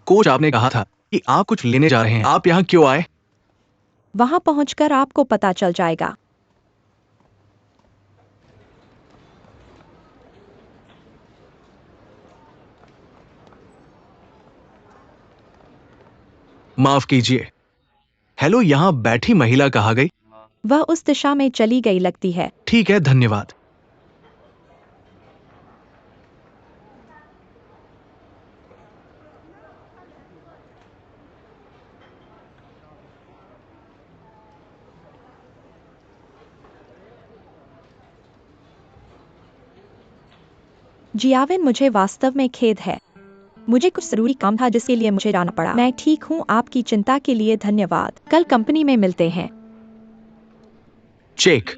Coach, आपने कहा था कि आप कुछ लेने जा रहे हैं। आप यहाँ क्यों आए? वहां पहुंचकर आपको पता चल जाएगा। माफ कीजिए। हेलो, यहाँ बैठी महिला कहाँ गई? वह उस दिशा में चली गई लगती है। ठीक है, धन्यवाद। जियाविन, मुझे वास्तव में खेद है। मुझे कुछ जरूरी काम था जिसके लिए मुझे जाना पड़ा। मैं ठीक हूँ, आपकी चिंता के लिए धन्यवाद। कल कंपनी में मिलते हैं। चेक।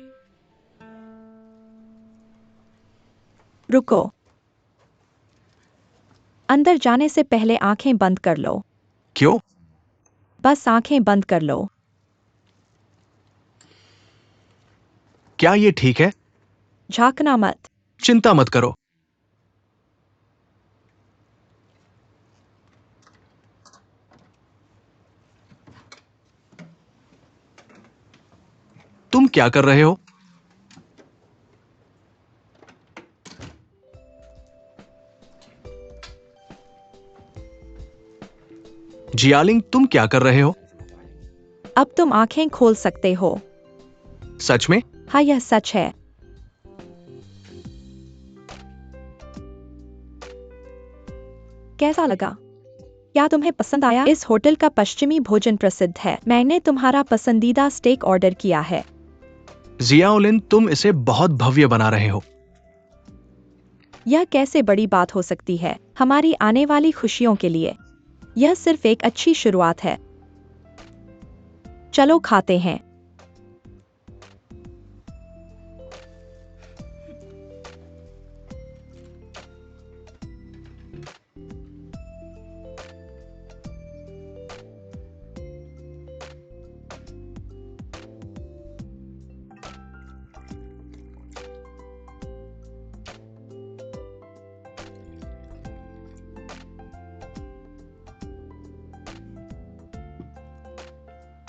रुको। अंदर जाने से पहले आंखें बंद कर लो। क्यों? बस आंखें बंद कर लो। क्या ये ठीक है? झांकना मत। चिंता मत करो। तुम क्या कर रहे हो? जियालिंग, तुम क्या कर रहे हो? अब तुम आंखें खोल सकते हो। सच में? हाँ, यह सच है। कैसा लगा? क्या तुम्हें पसंद आया? इस होटल का पश्चिमी भोजन प्रसिद्ध है। मैंने तुम्हारा पसंदीदा स्टेक ऑर्डर किया है। जियाओलिन, तुम इसे बहुत भव्य बना रहे हो। यह कैसे बड़ी बात हो सकती है हमारी आने वाली खुशियों के लिए? यह सिर्फ एक अच्छी शुरुआत है। चलो खाते हैं।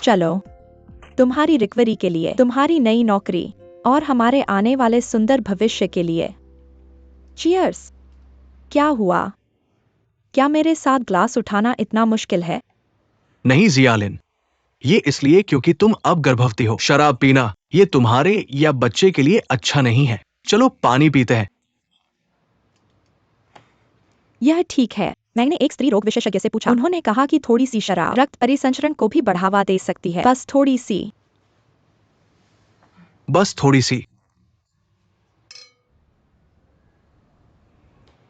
चलो, तुम्हारी रिकवरी के लिए, तुम्हारी नई नौकरी और हमारे आने वाले सुंदर भविष्य के लिए। चीयर्स। क्या हुआ? क्या मेरे साथ ग्लास उठाना इतना मुश्किल है? नहीं जियालिन, ये इसलिए क्योंकि तुम अब गर्भवती हो। शराब पीना ये तुम्हारे या बच्चे के लिए अच्छा नहीं है। चलो पानी पीते हैं। यह ठीक है। मैंने एक स्त्री रोग विशेषज्ञ से पूछा। उन्होंने कहा कि थोड़ी सी शराब रक्त परिसंचरण को भी बढ़ावा दे सकती है। बस थोड़ी सी। बस थोड़ी सी।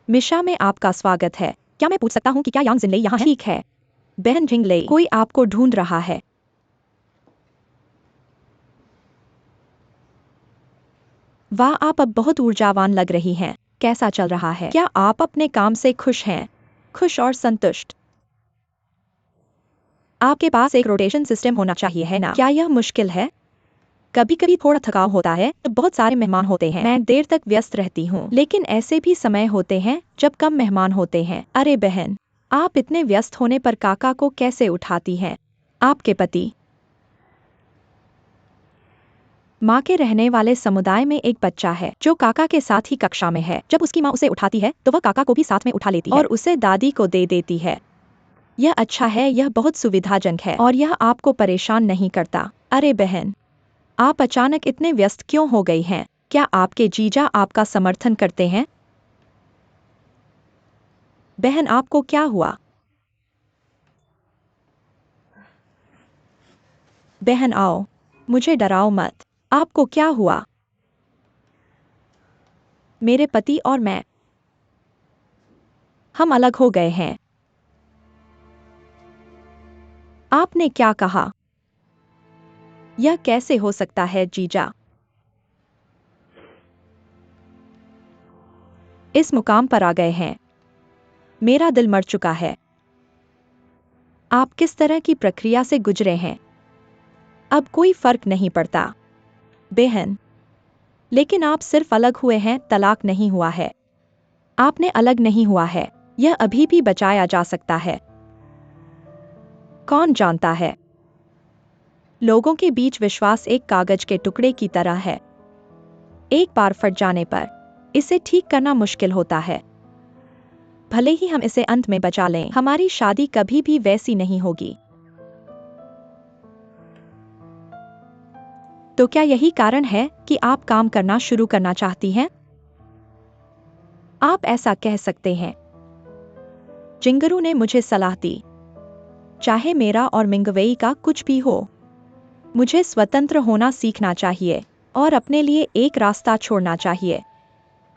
मिशा में आपका स्वागत है। क्या मैं पूछ सकता हूँ कि क्या यांग जिनले यहाँ है? ठीक है। बहन जिंगले, कोई आपको ढूंढ रहा है। वाह, आप अब बहुत ऊर्जावान लग रही हैं। कैसा चल रहा है? क्या आप अपने काम से खुश हैं? खुश और संतुष्ट। आपके पास एक रोटेशन सिस्टम होना चाहिए, है ना? क्या यह मुश्किल है? कभी कभी थोड़ा थकाव होता है, तो बहुत सारे मेहमान होते हैं। मैं देर तक व्यस्त रहती हूँ, लेकिन ऐसे भी समय होते हैं जब कम मेहमान होते हैं। अरे बहन, आप इतने व्यस्त होने पर काका को कैसे उठाती हैं? आपके पति। माँ के रहने वाले समुदाय में एक बच्चा है जो काका के साथ ही कक्षा में है। जब उसकी माँ उसे उठाती है तो वह काका को भी साथ में उठा लेती है और उसे दादी को दे देती है। यह अच्छा है, यह बहुत सुविधाजनक है और यह आपको परेशान नहीं करता। अरे बहन, आप अचानक इतने व्यस्त क्यों हो गई हैं? क्या आपके जीजा आपका समर्थन करते हैं? बहन, आपको क्या हुआ? बहन आओ, मुझे डराओ मत। आपको क्या हुआ? मेरे पति और मैं, हम अलग हो गए हैं। आपने क्या कहा? यह कैसे हो सकता है जीजा? इस मुकाम पर आ गए हैं। मेरा दिल मर चुका है। आप किस तरह की प्रक्रिया से गुजरे हैं? अब कोई फर्क नहीं पड़ता बहन। लेकिन आप सिर्फ अलग हुए हैं, तलाक नहीं हुआ है। आपने अलग नहीं हुआ है। यह अभी भी बचाया जा सकता है। कौन जानता है, लोगों के बीच विश्वास एक कागज के टुकड़े की तरह है। एक बार फट जाने पर इसे ठीक करना मुश्किल होता है। भले ही हम इसे अंत में बचा लें, हमारी शादी कभी भी वैसी नहीं होगी। तो क्या यही कारण है कि आप काम करना शुरू करना चाहती हैं? आप ऐसा कह सकते हैं। जिंगरू ने मुझे सलाह दी, चाहे मेरा और मिंगवेई का कुछ भी हो, मुझे स्वतंत्र होना सीखना चाहिए और अपने लिए एक रास्ता छोड़ना चाहिए।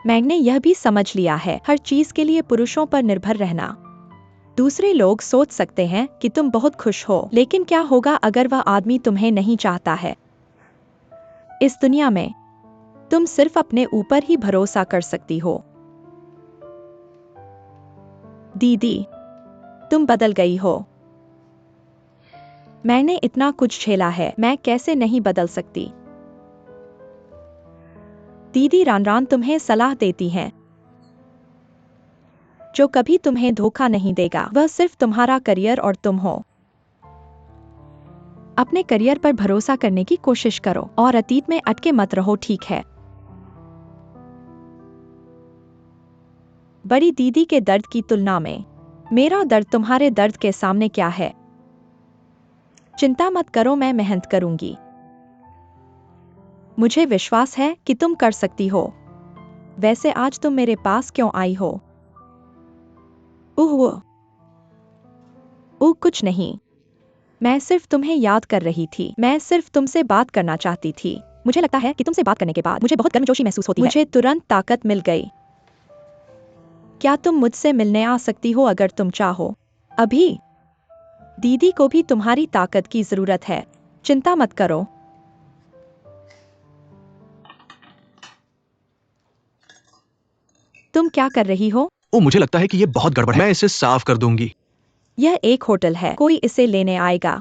मैंने यह भी समझ लिया है, हर चीज के लिए पुरुषों पर निर्भर रहना। दूसरे लोग सोच सकते हैं कि तुम बहुत खुश हो, लेकिन क्या होगा अगर वह आदमी तुम्हें नहीं चाहता है? इस दुनिया में तुम सिर्फ अपने ऊपर ही भरोसा कर सकती हो। दीदी, तुम बदल गई हो। मैंने इतना कुछ झेला है, मैं कैसे नहीं बदल सकती? दीदी रानरान तुम्हें सलाह देती हैं। जो कभी तुम्हें धोखा नहीं देगा, वह सिर्फ तुम्हारा करियर और तुम हो। अपने करियर पर भरोसा करने की कोशिश करो और अतीत में अटके मत रहो, ठीक है? बड़ी दीदी के दर्द की तुलना में मेरा दर्द तुम्हारे दर्द के सामने क्या है? चिंता मत करो, मैं मेहनत करूंगी। मुझे विश्वास है कि तुम कर सकती हो। वैसे आज तुम मेरे पास क्यों आई हो? ओह कुछ नहीं, मैं सिर्फ तुम्हें याद कर रही थी। मैं सिर्फ तुमसे बात करना चाहती थी। मुझे लगता है कि तुमसे बात करने के बाद मुझे बहुत गर्मजोशी महसूस होती है। मुझे तुरंत ताकत मिल गई। क्या तुम मुझसे मिलने आ सकती हो अगर तुम चाहो? अभी? दीदी को भी तुम्हारी ताकत की जरूरत है, चिंता मत करो। तुम क्या कर रही हो? मुझे लगता है कि ये बहुत गड़बड़ है। मैं इसे साफ कर दूंगी। यह एक होटल है, कोई इसे लेने आएगा।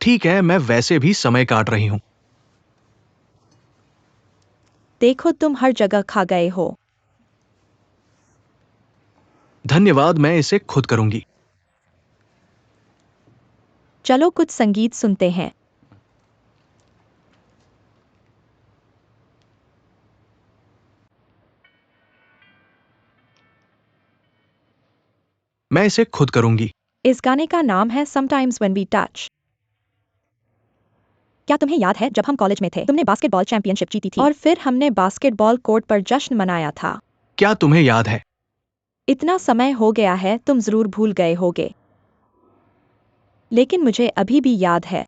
ठीक है, मैं वैसे भी समय काट रही हूँ। देखो, तुम हर जगह खा गए हो। धन्यवाद, मैं इसे खुद करूंगी। चलो कुछ संगीत सुनते हैं। मैं इसे खुद करूंगी। इस गाने का नाम है समटाइम्स व्हेन वी टच। क्या तुम्हें याद है जब हम कॉलेज में थे, तुमने बास्केटबॉल चैंपियनशिप जीती थी और फिर हमने बास्केटबॉल कोर्ट पर जश्न मनाया था? क्या तुम्हें याद है? इतना समय हो गया है, तुम जरूर भूल गए होगे, लेकिन मुझे अभी भी याद है,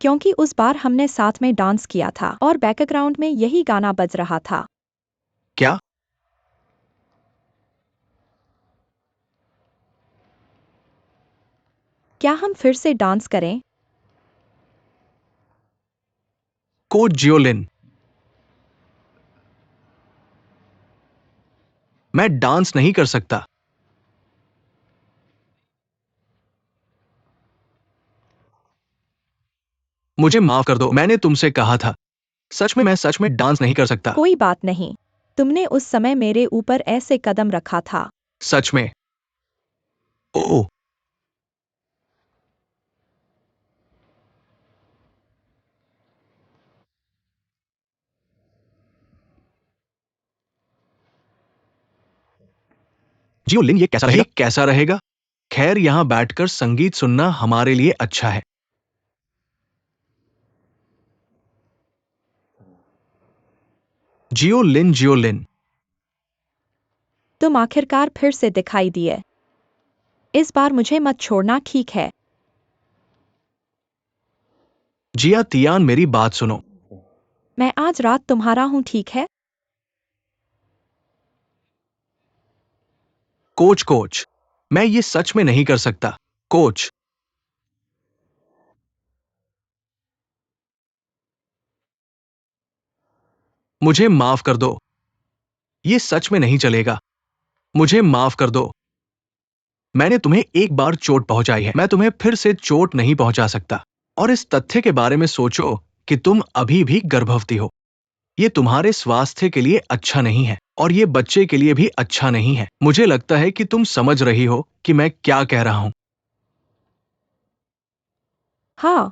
क्योंकि उस बार हमने साथ में डांस किया था और बैकग्राउंड में यही गाना बज रहा था। क्या? क्या हम फिर से डांस करें? कोच जियोलिन, मैं डांस नहीं कर सकता। मुझे माफ कर दो, मैंने तुमसे कहा था। सच में, मैं सच में डांस नहीं कर सकता। कोई बात नहीं, तुमने उस समय मेरे ऊपर ऐसे कदम रखा था। सच में। ओह, जियोलिन, ये कैसा रहेगा? ये कैसा रहेगा? खैर, यहां बैठकर संगीत सुनना हमारे लिए अच्छा है। जियोलिन, जियोलिन, तुम आखिरकार फिर से दिखाई दिए। इस बार मुझे मत छोड़ना, ठीक है? जिया तियान, मेरी बात सुनो। मैं आज रात तुम्हारा हूं, ठीक है? कोच, कोच, मैं ये सच में नहीं कर सकता। कोच, मुझे माफ कर दो। ये सच में नहीं चलेगा। मुझे माफ कर दो। मैंने तुम्हें एक बार चोट पहुंचाई है, मैं तुम्हें फिर से चोट नहीं पहुंचा सकता। और इस तथ्य के बारे में सोचो कि तुम अभी भी गर्भवती हो। ये तुम्हारे स्वास्थ्य के लिए अच्छा नहीं है और ये बच्चे के लिए भी अच्छा नहीं है। मुझे लगता है कि तुम समझ रही हो कि मैं क्या कह रहा हूं। हाँ,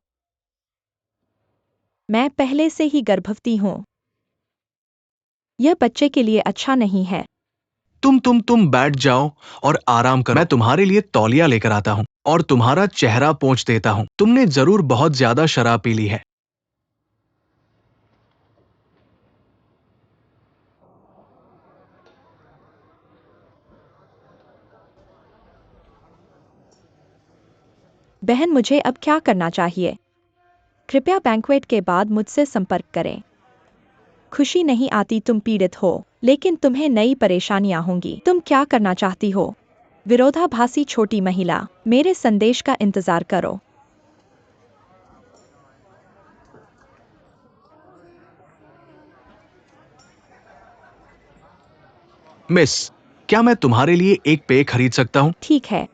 मैं पहले से ही गर्भवती हूँ। यह बच्चे के लिए अच्छा नहीं है। तुम बैठ जाओ और आराम करो। मैं तुम्हारे लिए तौलिया लेकर आता हूँ और तुम्हारा चेहरा पोंछ देता हूँ। तुमने जरूर बहुत ज्यादा शराब पी ली है। बहन, मुझे अब क्या करना चाहिए? कृपया बैंक्वेट के बाद मुझसे संपर्क करें। खुशी नहीं आती तुम पीड़ित हो, लेकिन तुम्हें नई परेशानियां होंगी। तुम क्या करना चाहती हो? विरोधाभासी छोटी महिला, मेरे संदेश का इंतजार करो। मिस, क्या मैं तुम्हारे लिए एक पेय खरीद सकता हूँ? ठीक है।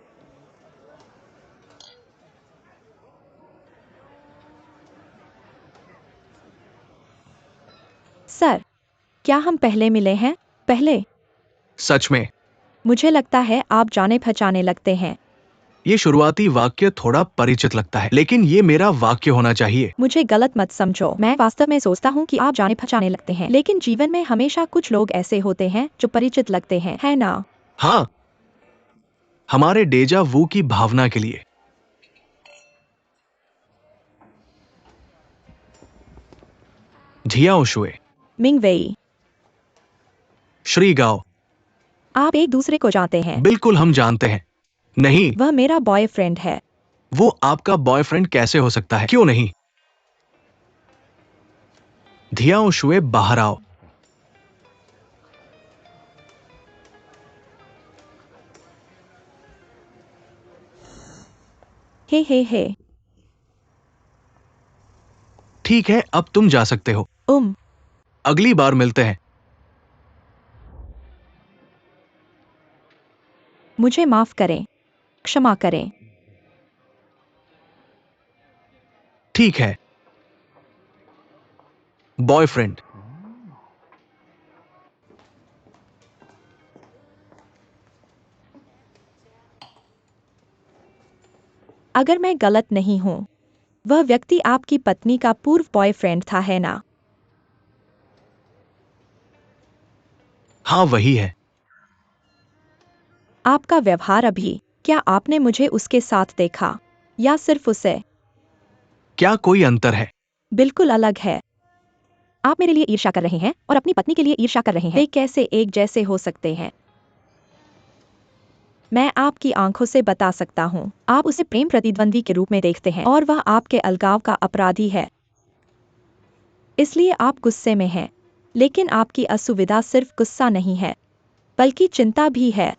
सर, क्या हम पहले मिले हैं? पहले? सच में? मुझे लगता है आप जाने पहचाने लगते हैं। ये शुरुआती वाक्य थोड़ा परिचित लगता है, लेकिन ये मेरा वाक्य होना चाहिए। मुझे गलत मत समझो। मैं वास्तव में सोचता हूँ कि आप जाने पहचाने लगते हैं, लेकिन जीवन में हमेशा कुछ लोग ऐसे होते हैं जो परिचित लगते हैं, है ना? हाँ, हमारे डेजा वू की भावना के लिए। झियाओ शुए, मिंग वेई, श्री गाओ। आप एक दूसरे को जानते हैं। बिल्कुल, हम जानते हैं। नहीं, वह मेरा बॉयफ्रेंड है। वो आपका बॉयफ्रेंड कैसे हो सकता है? क्यों नहीं? धियाओ शुए, बाहर आओ। हे। ठीक है, अब तुम जा सकते हो। अगली बार मिलते हैं। मुझे माफ करें। क्षमा करें। ठीक है, बॉयफ्रेंड। अगर मैं गलत नहीं हूँ, वह व्यक्ति आपकी पत्नी का पूर्व बॉयफ्रेंड था, है ना? हाँ, वही है। आपका व्यवहार अभी, क्या आपने मुझे उसके साथ देखा या सिर्फ उसे? क्या कोई अंतर है? बिल्कुल अलग है। आप मेरे लिए ईर्ष्या कर रहे हैं और अपनी पत्नी के लिए ईर्ष्या कर रहे हैं। वे कैसे एक जैसे हो सकते हैं? मैं आपकी आंखों से बता सकता हूँ। आप उसे प्रेम प्रतिद्वंदी के रूप में देखते हैं और वह आपके अलगाव का अपराधी है। इसलिए आप गुस्से में हैं। लेकिन आपकी असुविधा सिर्फ गुस्सा नहीं है, बल्कि चिंता भी है।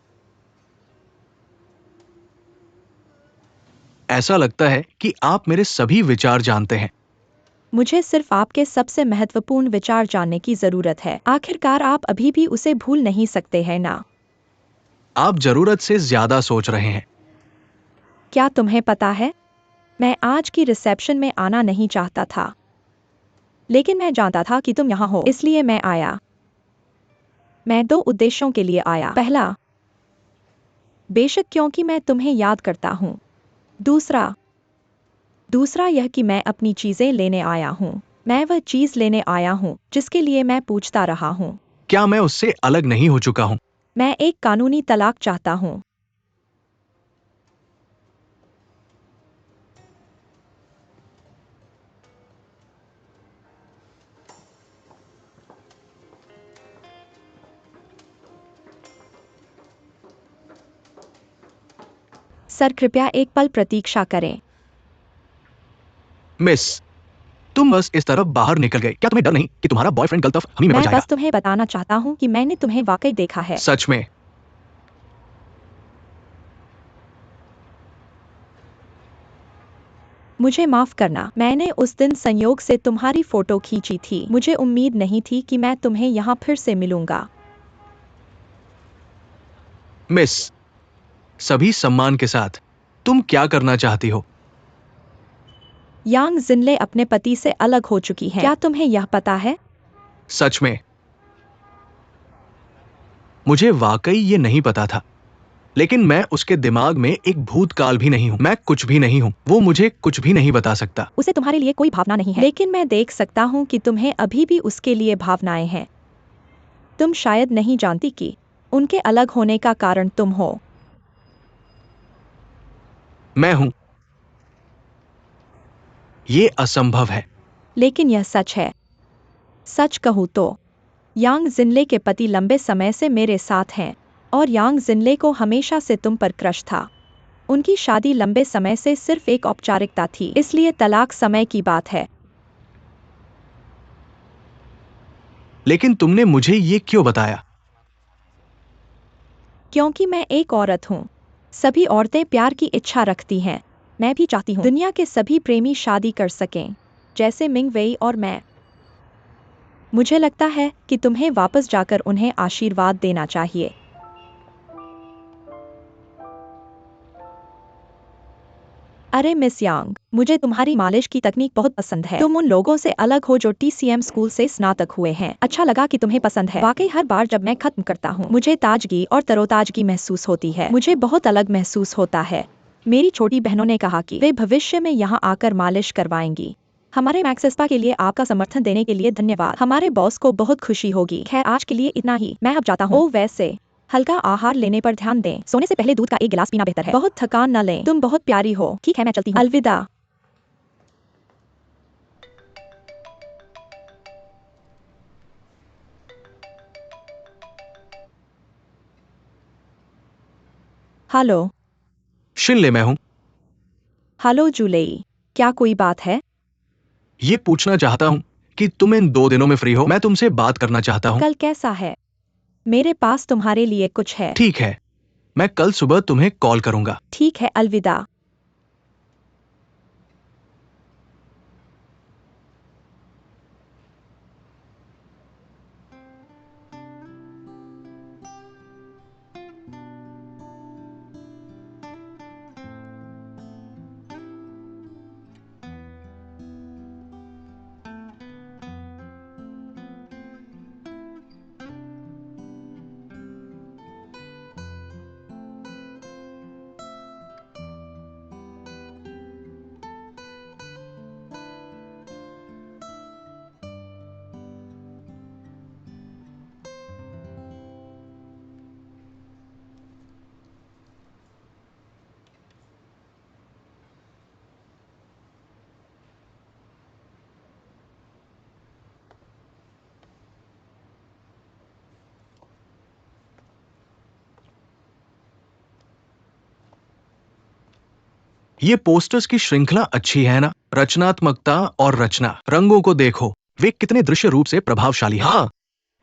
ऐसा लगता है कि आप मेरे सभी विचार जानते हैं। मुझे सिर्फ आपके सबसे महत्वपूर्ण विचार जानने की जरूरत है। आखिरकार आप अभी भी उसे भूल नहीं सकते हैं ना? आप जरूरत से ज्यादा सोच रहे हैं। क्या तुम्हें पता है, मैं आज की रिसेप्शन में आना नहीं चाहता था, लेकिन मैं जानता था कि तुम यहाँ हो, इसलिए मैं आया। मैं 2 उद्देश्यों के लिए आया। पहला, बेशक क्योंकि मैं तुम्हें याद करता हूँ। दूसरा यह कि मैं अपनी चीजें लेने आया हूँ। मैं वह चीज लेने आया हूँ जिसके लिए मैं पूछता रहा हूँ। क्या मैं उससे अलग नहीं हो चुका हूं? मैं एक कानूनी तलाक चाहता हूँ। सर, कृपया एक पल प्रतीक्षा करें। मिस, तुम बस इस तरफ बाहर निकल गए। क्या तुम्हें डर नहीं कि तुम्हारा बॉयफ्रेंड गलत फहमी में पड़ मैं जाएगा? बस तुम्हें बताना चाहता हूँ कि मैंने तुम्हें वाकई देखा है। सच में? मुझे माफ करना, मैंने उस दिन संयोग से तुम्हारी फोटो खींची थी। मुझे उम्मीद नहीं थी कि मैं तुम्हें यहाँ फिर से मिलूंगा। मिस, सभी सम्मान के साथ, तुम क्या करना चाहती हो? यांग जिनले अपने पति से अलग हो चुकी हैं। क्या तुम्हें यह पता है? सच में? मुझे वाकई ये नहीं पता था, लेकिन मैं उसके दिमाग में एक भूतकाल भी नहीं हूँ। मैं कुछ भी नहीं हूँ। वो मुझे कुछ भी नहीं बता सकता। उसे तुम्हारे लिए कोई भावना नहीं है, लेकिन मैं देख सकता हूँ कि तुम्हें अभी भी उसके लिए भावनाएं हैं। तुम शायद नहीं जानती कि उनके अलग होने का कारण तुम हो। मैं हूँ। ये असंभव है। लेकिन यह सच है। सच कहूँ तो यांग जिनले के पति लंबे समय से मेरे साथ हैं और यांग जिनले को हमेशा से तुम पर क्रश था। उनकी शादी लंबे समय से सिर्फ एक औपचारिकता थी, इसलिए तलाक समय की बात है। लेकिन तुमने मुझे ये क्यों बताया? क्योंकि मैं एक औरत हूँ। सभी औरतें प्यार की इच्छा रखती हैं। मैं भी चाहती हूँ दुनिया के सभी प्रेमी शादी कर सकें, जैसे मिंग वेई और मैं। मुझे लगता है कि तुम्हें वापस जाकर उन्हें आशीर्वाद देना चाहिए। अरे मिस यांग, मुझे तुम्हारी मालिश की तकनीक बहुत पसंद है। तुम उन लोगों से अलग हो जो TCM स्कूल से स्नातक हुए हैं। अच्छा लगा कि तुम्हें पसंद है। वाकई हर बार जब मैं खत्म करता हूँ मुझे ताजगी और तरोताजगी महसूस होती है। मुझे बहुत अलग महसूस होता है। मेरी छोटी बहनों ने कहा कि वे भविष्य में यहाँ आकर मालिश करवाएंगी। हमारे मैक्सेस्पा के लिए आपका समर्थन देने के लिए धन्यवाद। हमारे बॉस को बहुत खुशी होगी। खैर आज के लिए इतना ही, मैं अब जाता हूँ। ओह वैसे हल्का आहार लेने पर ध्यान दें। सोने से पहले दूध का एक गिलास पीना बेहतर है। बहुत थकान न लें। तुम बहुत प्यारी हो। ठीक है मैं चलती हूँ। अलविदा। हेलो। शिनले मैं हूँ। हेलो जुलेई, क्या कोई बात है? ये पूछना चाहता हूँ कि तुम इन 2 दिनों में फ्री हो? मैं तुमसे बात करना चाहता हूँ। कल कैसा है? मेरे पास तुम्हारे लिए कुछ है। ठीक है, मैं कल सुबह तुम्हें कॉल करूंगा। ठीक है अलविदा। ये पोस्टर्स की श्रृंखला अच्छी है ना? रचनात्मकता और रचना, रंगों को देखो, वे कितने दृश्य रूप से प्रभावशाली हैं। हाँ,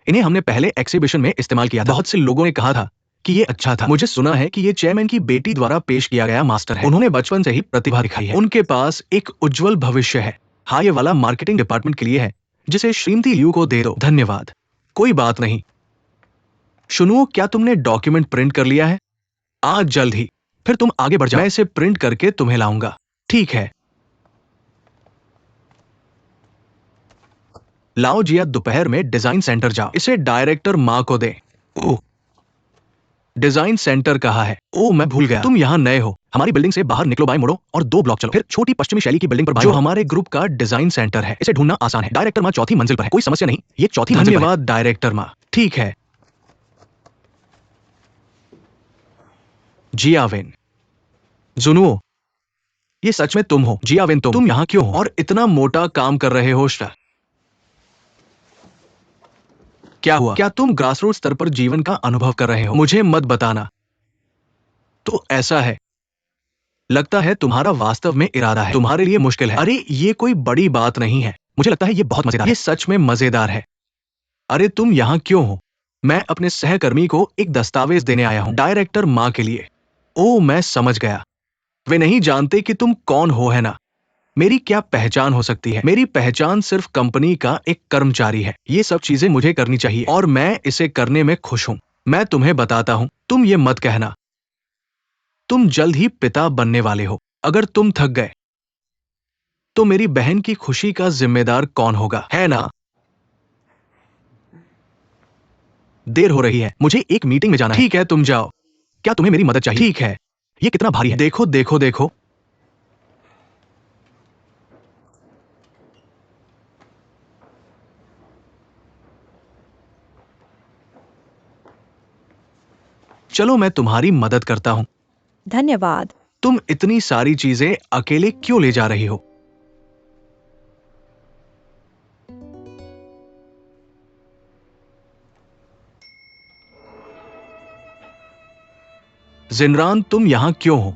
इन्हें हमने पहले एग्जीबिशन में इस्तेमाल किया था। बहुत से लोगों ने कहा था कि ये अच्छा था। मुझे सुना है कि ये चेयरमैन की बेटी द्वारा पेश किया गया मास्टर है। उन्होंने बचपन से ही प्रतिभा दिखाई है। उनके पास एक उज्जवल भविष्य है। हाँ, ये वाला मार्केटिंग डिपार्टमेंट के लिए है, जिसे श्रीमती लियू को दे दो। धन्यवाद। कोई बात नहीं। सुनो, क्या तुमने डॉक्यूमेंट प्रिंट कर लिया है? आज जल्द ही। फिर तुम आगे बढ़ जाओ। मैं इसे प्रिंट करके तुम्हें लाऊंगा। ठीक है। लाओ जिया, दोपहर में डिजाइन सेंटर जाओ। इसे डायरेक्टर माँ को दे। ओह, डिजाइन सेंटर कहाँ है? ओह मैं भूल गया। तुम यहाँ नए हो। हमारी बिल्डिंग से बाहर निकलो, बाएं मुड़ो और 2 ब्लॉक चलो, फिर छोटी पश्चिमी शैली की बिल्डिंग पर बाएं जो हमारे ग्रुप का डिजाइन सेंटर है। इसे ढूंढना आसान है। डायरेक्टर माँ 4थी मंजिल पर है। कोई समस्या नहीं, ये 4थी मंजिल पर है। धन्यवाद डायरेक्टर माँ। ठीक है। जियाविन, जुनुओ, ये सच में तुम हो? जियाविन, तुम यहाँ क्यों हो और इतना मोटा काम कर रहे हो? क्या हुआ? क्या तुम ग्रासरूट स्तर पर जीवन का अनुभव कर रहे हो? मुझे मत बताना। तो ऐसा है, लगता है तुम्हारा वास्तव में इरादा है। तुम्हारे लिए मुश्किल है। अरे ये कोई बड़ी बात नहीं है। मुझे लगता है ये बहुत मजेदार है। ये सच में मजेदार है। अरे तुम यहाँ क्यों हो? मैं अपने सहकर्मी को एक दस्तावेज देने आया हूँ, डायरेक्टर माँ के लिए। ओह मैं समझ गया। वे नहीं जानते कि तुम कौन हो, है ना? मेरी क्या पहचान हो सकती है? मेरी पहचान सिर्फ कंपनी का एक कर्मचारी है। ये सब चीजें मुझे करनी चाहिए और मैं इसे करने में खुश हूं। मैं तुम्हें बताता हूं, तुम ये मत कहना। तुम जल्द ही पिता बनने वाले हो। अगर तुम थक गए तो मेरी बहन की खुशी का जिम्मेदार कौन होगा, है ना? देर हो रही है, मुझे एक मीटिंग में जाना है। ठीक है, तुम जाओ। क्या तुम्हें मेरी मदद चाहिए? ठीक है, ये कितना भारी है। देखो देखो देखो, चलो मैं तुम्हारी मदद करता हूं। धन्यवाद। तुम इतनी सारी चीजें अकेले क्यों ले जा रही हो? जिनरान, तुम यहां क्यों हो?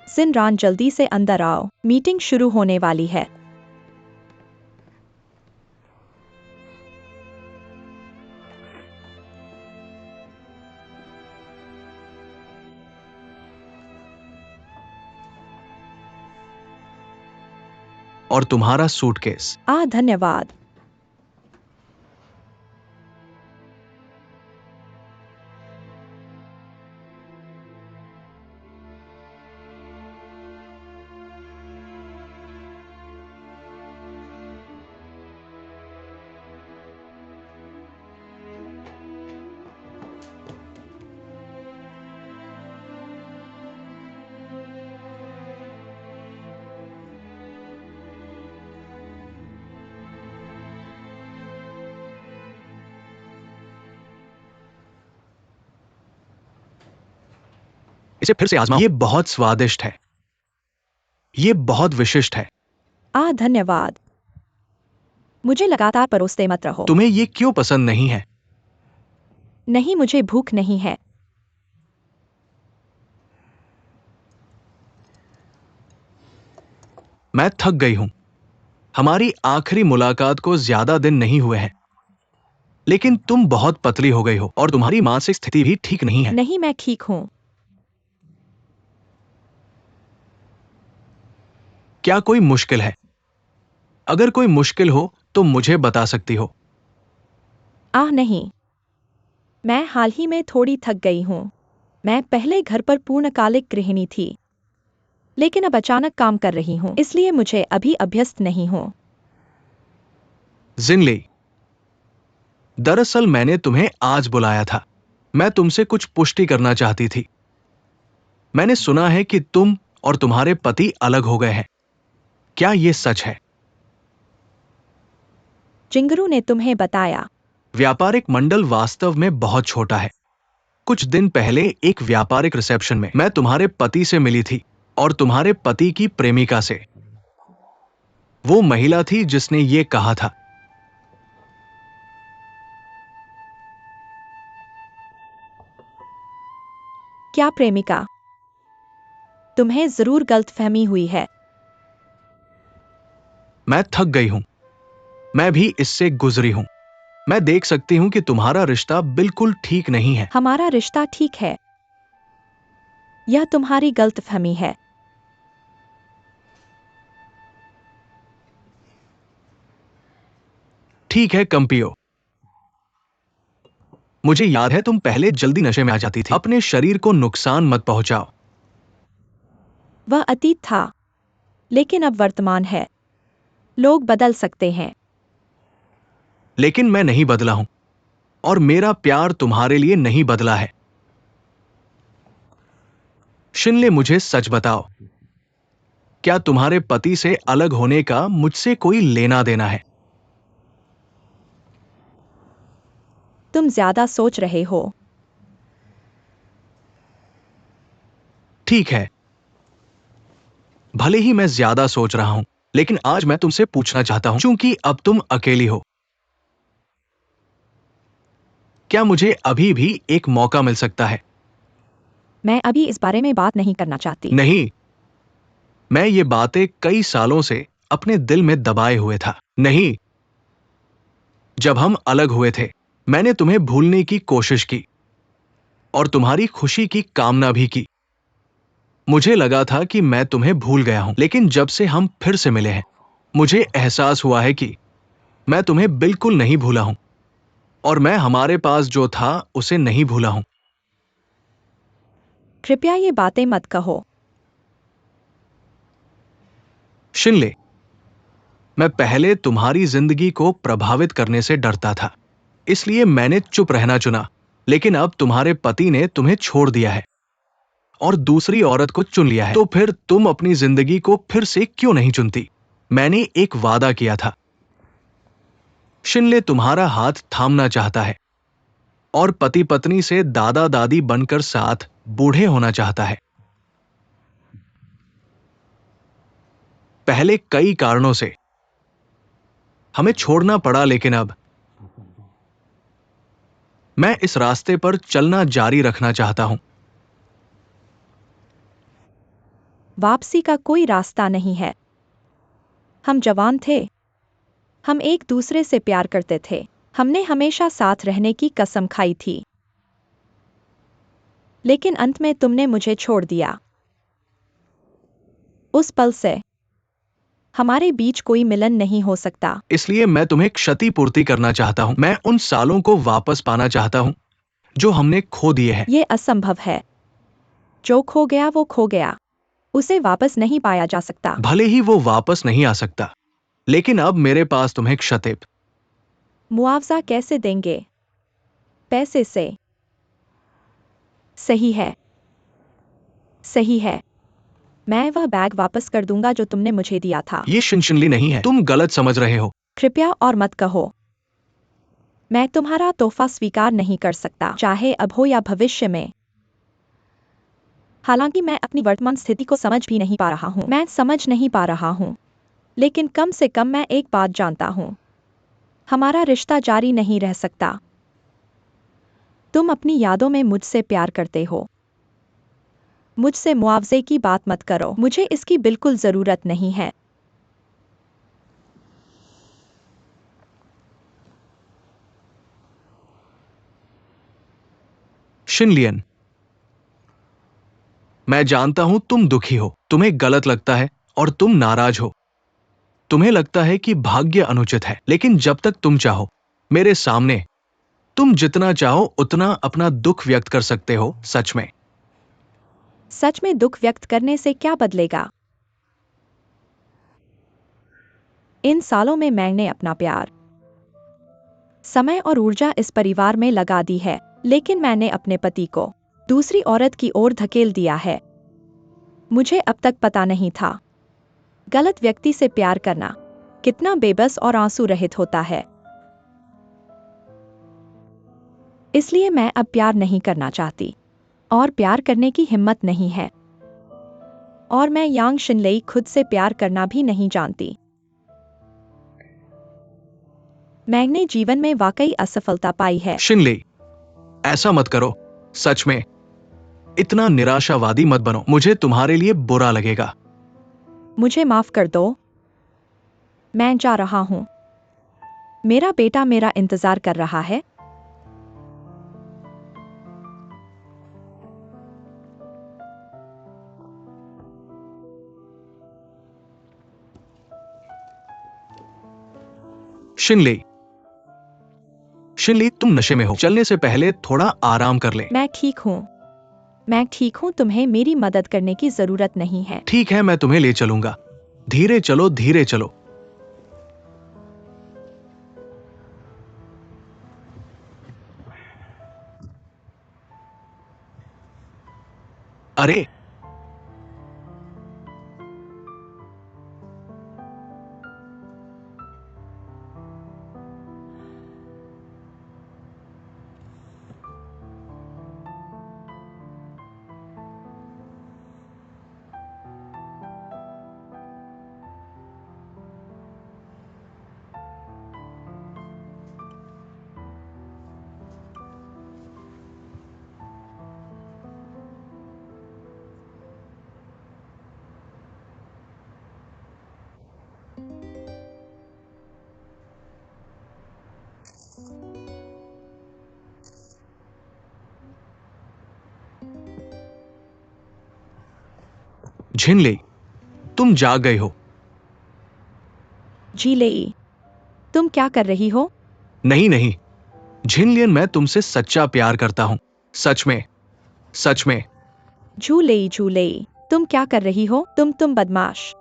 जिनरान, जल्दी से अंदर आओ, मीटिंग शुरू होने वाली है। और तुम्हारा सूटकेस। धन्यवाद। इसे फिर से आजमाओ। ये बहुत स्वादिष्ट है, ये बहुत विशिष्ट है। धन्यवाद। मुझे लगातार परोसते मत रहो। तुम्हें ये क्यों पसंद नहीं है? नहीं, मुझे भूख नहीं है। मैं थक गई हूं। हमारी आखिरी मुलाकात को ज्यादा दिन नहीं हुए हैं, लेकिन तुम बहुत पतली हो गई हो और तुम्हारी मानसिक स्थिति भी ठीक नहीं है। नहीं, मैं ठीक हूँ। क्या कोई मुश्किल है? अगर कोई मुश्किल हो तो मुझे बता सकती हो। नहीं, मैं हाल ही में थोड़ी थक गई हूँ। मैं पहले घर पर पूर्णकालिक गृहिणी थी, लेकिन अब अचानक काम कर रही हूँ, इसलिए मुझे अभी अभ्यस्त नहीं हूँ। जिनली, दरअसल मैंने तुम्हें आज बुलाया था। मैं तुमसे कुछ पुष्टि करना चाहती थी। मैंने सुना है कि तुम और तुम्हारे पति अलग हो गए हैं। क्या यह सच है? जिंगरू ने तुम्हें बताया? व्यापारिक मंडल वास्तव में बहुत छोटा है। कुछ दिन पहले एक व्यापारिक रिसेप्शन में मैं तुम्हारे पति से मिली थी और तुम्हारे पति की प्रेमिका से। वो महिला थी जिसने ये कहा था। क्या प्रेमिका? तुम्हें जरूर गलतफहमी हुई है। मैं थक गई हूं। मैं भी इससे गुजरी हूं। मैं देख सकती हूं कि तुम्हारा रिश्ता बिल्कुल ठीक नहीं है। हमारा रिश्ता ठीक है। यह तुम्हारी गलतफहमी है। ठीक है कंपियो, मुझे याद है तुम पहले जल्दी नशे में आ जाती थी। अपने शरीर को नुकसान मत पहुंचाओ। वह अतीत था, लेकिन अब वर्तमान है। लोग बदल सकते हैं। लेकिन मैं नहीं बदला हूं और मेरा प्यार तुम्हारे लिए नहीं बदला है। शिनले, मुझे सच बताओ, क्या तुम्हारे पति से अलग होने का मुझसे कोई लेना देना है? तुम ज्यादा सोच रहे हो। ठीक है, भले ही मैं ज्यादा सोच रहा हूं, लेकिन आज मैं तुमसे पूछना चाहता हूं, क्योंकि अब तुम अकेली हो, क्या मुझे अभी भी एक मौका मिल सकता है? मैं अभी इस बारे में बात नहीं करना चाहती। नहीं, मैं ये बातें कई सालों से अपने दिल में दबाए हुए था। नहीं, जब हम अलग हुए थे, मैंने तुम्हें भूलने की कोशिश की और तुम्हारी खुशी की कामना भी की। मुझे लगा था कि मैं तुम्हें भूल गया हूं, लेकिन जब से हम फिर से मिले हैं, मुझे एहसास हुआ है कि मैं तुम्हें बिल्कुल नहीं भूला हूं और मैं हमारे पास जो था उसे नहीं भूला हूं। कृपया ये बातें मत कहो। शिनले, मैं पहले तुम्हारी जिंदगी को प्रभावित करने से डरता था, इसलिए मैंने चुप रहना चुना। लेकिन अब तुम्हारे पति ने तुम्हें छोड़ दिया है और दूसरी औरत को चुन लिया है, तो फिर तुम अपनी जिंदगी को फिर से क्यों नहीं चुनती? मैंने एक वादा किया था। शिनले तुम्हारा हाथ थामना चाहता है और पति पत्नी से दादा दादी बनकर साथ बूढ़े होना चाहता है। पहले कई कारणों से हमें छोड़ना पड़ा, लेकिन अब मैं इस रास्ते पर चलना जारी रखना चाहता हूं। वापसी का कोई रास्ता नहीं है। हम जवान थे, हम एक दूसरे से प्यार करते थे, हमने हमेशा साथ रहने की कसम खाई थी। लेकिन अंत में तुमने मुझे छोड़ दिया। उस पल से हमारे बीच कोई मिलन नहीं हो सकता। इसलिए मैं तुम्हें क्षतिपूर्ति करना चाहता हूं। मैं उन सालों को वापस पाना चाहता हूं जो हमने खो दिए हैं। ये असंभव है। जो खो गया वो खो गया, उसे वापस नहीं पाया जा सकता। भले ही वो वापस नहीं आ सकता, लेकिन अब मेरे पास तुम्हें क्षति। मुआवजा कैसे देंगे? पैसे से। सही है, सही है। मैं वह बैग वापस कर दूंगा जो तुमने मुझे दिया था। ये शिनशिनली नहीं है, तुम गलत समझ रहे हो। कृपया और मत कहो। मैं तुम्हारा तोहफा स्वीकार नहीं कर सकता, चाहे अब हो या भविष्य में। हालांकि मैं अपनी वर्तमान स्थिति को समझ भी नहीं पा रहा हूं। मैं समझ नहीं पा रहा हूं, लेकिन कम से कम मैं एक बात जानता हूं। हमारा रिश्ता जारी नहीं रह सकता। तुम अपनी यादों में मुझसे प्यार करते हो। मुझसे मुआवजे की बात मत करो, मुझे इसकी बिल्कुल जरूरत नहीं है। शिनलियन, मैं जानता हूं तुम दुखी हो, तुम्हें गलत लगता है और तुम नाराज हो। तुम्हें लगता है कि भाग्य अनुचित है, लेकिन जब तक तुम चाहो मेरे सामने तुम जितना चाहो उतना अपना दुख व्यक्त कर सकते हो। सच में दुख व्यक्त करने से क्या बदलेगा? इन सालों में मैंने अपना प्यार, समय और ऊर्जा इस परिवार में लगा दी है, लेकिन मैंने अपने पति को दूसरी औरत की ओर धकेल दिया है। मुझे अब तक पता नहीं था गलत व्यक्ति से प्यार करना कितना बेबस और आंसू रहित होता है। इसलिए मैं अब प्यार नहीं करना चाहती और प्यार करने की हिम्मत नहीं है। और मैं यांग शिनलेई खुद से प्यार करना भी नहीं जानती। मैंने जीवन में वाकई असफलता पाई है। शिनले, ऐसा मत करो। सच में इतना निराशावादी मत बनो, मुझे तुम्हारे लिए बुरा लगेगा। मुझे माफ कर दो। मैं जा रहा हूं। मेरा बेटा मेरा इंतजार कर रहा है। शिनले, शिनले, तुम नशे में हो। चलने से पहले थोड़ा आराम कर ले। मैं ठीक हूं। मैं ठीक हूं। तुम्हें मेरी मदद करने की जरूरत नहीं है। ठीक है, मैं तुम्हें ले चलूंगा। धीरे चलो, धीरे चलो। अरे, झिनले, तुम जाग गए हो। जी लेई, तुम क्या कर रही हो? नहीं नहीं, झिनलियन, मैं तुमसे सच्चा प्यार करता हूं। सच में, सच में। झू लेई, तुम क्या कर रही हो? तुम बदमाश।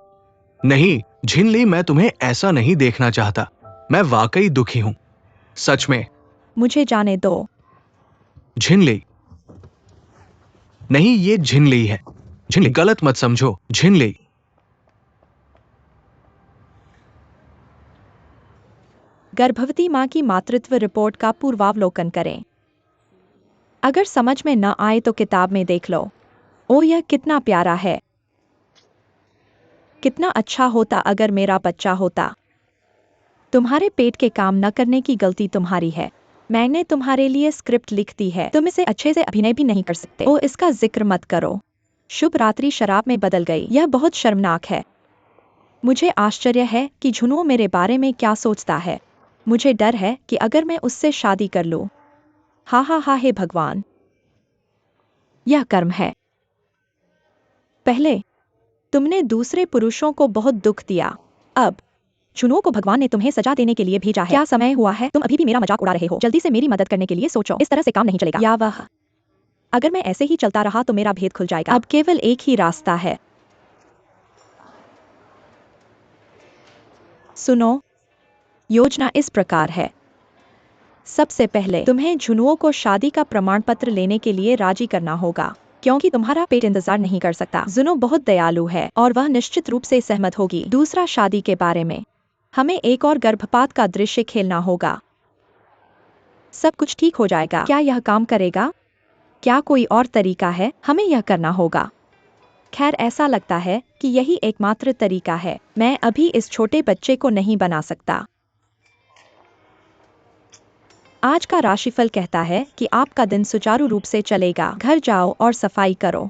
नहीं झिनली, मैं तुम्हें ऐसा नहीं देखना चाहता। मैं वाकई दुखी हूं। सच में। मुझे जाने दो। झिनली नहीं, ये झिनली है। झिनली, गलत मत समझो, झिनली। गर्भवती माँ की मातृत्व रिपोर्ट का पूर्वावलोकन करें। अगर समझ में न आए तो किताब में देख लो। ओ, यह कितना प्यारा है। कितना अच्छा होता अगर मेरा बच्चा होता। तुम्हारे पेट के काम न करने की गलती तुम्हारी है। मैंने तुम्हारे लिए स्क्रिप्ट लिख दी है, तुम इसे अच्छे से अभिनय भी नहीं कर सकते। ओ, इसका जिक्र मत करो। शुभ रात्रि शराब में बदल गई। यह बहुत शर्मनाक है। मुझे आश्चर्य है कि झुनुओ मेरे बारे में क्या सोचता है। मुझे डर है कि अगर मैं उससे शादी कर लूं। हा हा हा, हे भगवान, यह कर्म है। पहले तुमने दूसरे पुरुषों को बहुत दुख दिया, अब झुनुओ को भगवान ने तुम्हें सजा देने के लिए भेजा है। क्या समय हुआ है? तुम अभी भी मेरा मजाक उड़ा रहे हो। जल्दी से मेरी मदद करने के लिए सोचो। इस तरह से काम नहीं चलेगा। या वह, अगर मैं ऐसे ही चलता रहा तो मेरा भेद खुल जाएगा। अब केवल एक ही रास्ता है। सुनो, योजना इस प्रकार है। सबसे पहले तुम्हें झुनुओ को शादी का प्रमाण पत्र लेने के लिए राजी करना होगा, क्योंकि तुम्हारा पेट इंतजार नहीं कर सकता। जुनो बहुत दयालु है और वह निश्चित रूप से सहमत होगी। दूसरा, शादी के बारे में हमें एक और गर्भपात का दृश्य खेलना होगा। सब कुछ ठीक हो जाएगा। क्या यह काम करेगा? क्या कोई और तरीका है? हमें यह करना होगा। खैर, ऐसा लगता है कि यही एकमात्र तरीका है। मैं अभी इस छोटे बच्चे को नहीं बना सकता। आज का राशिफल कहता है कि आपका दिन सुचारू रूप से चलेगा। घर जाओ और सफाई करो।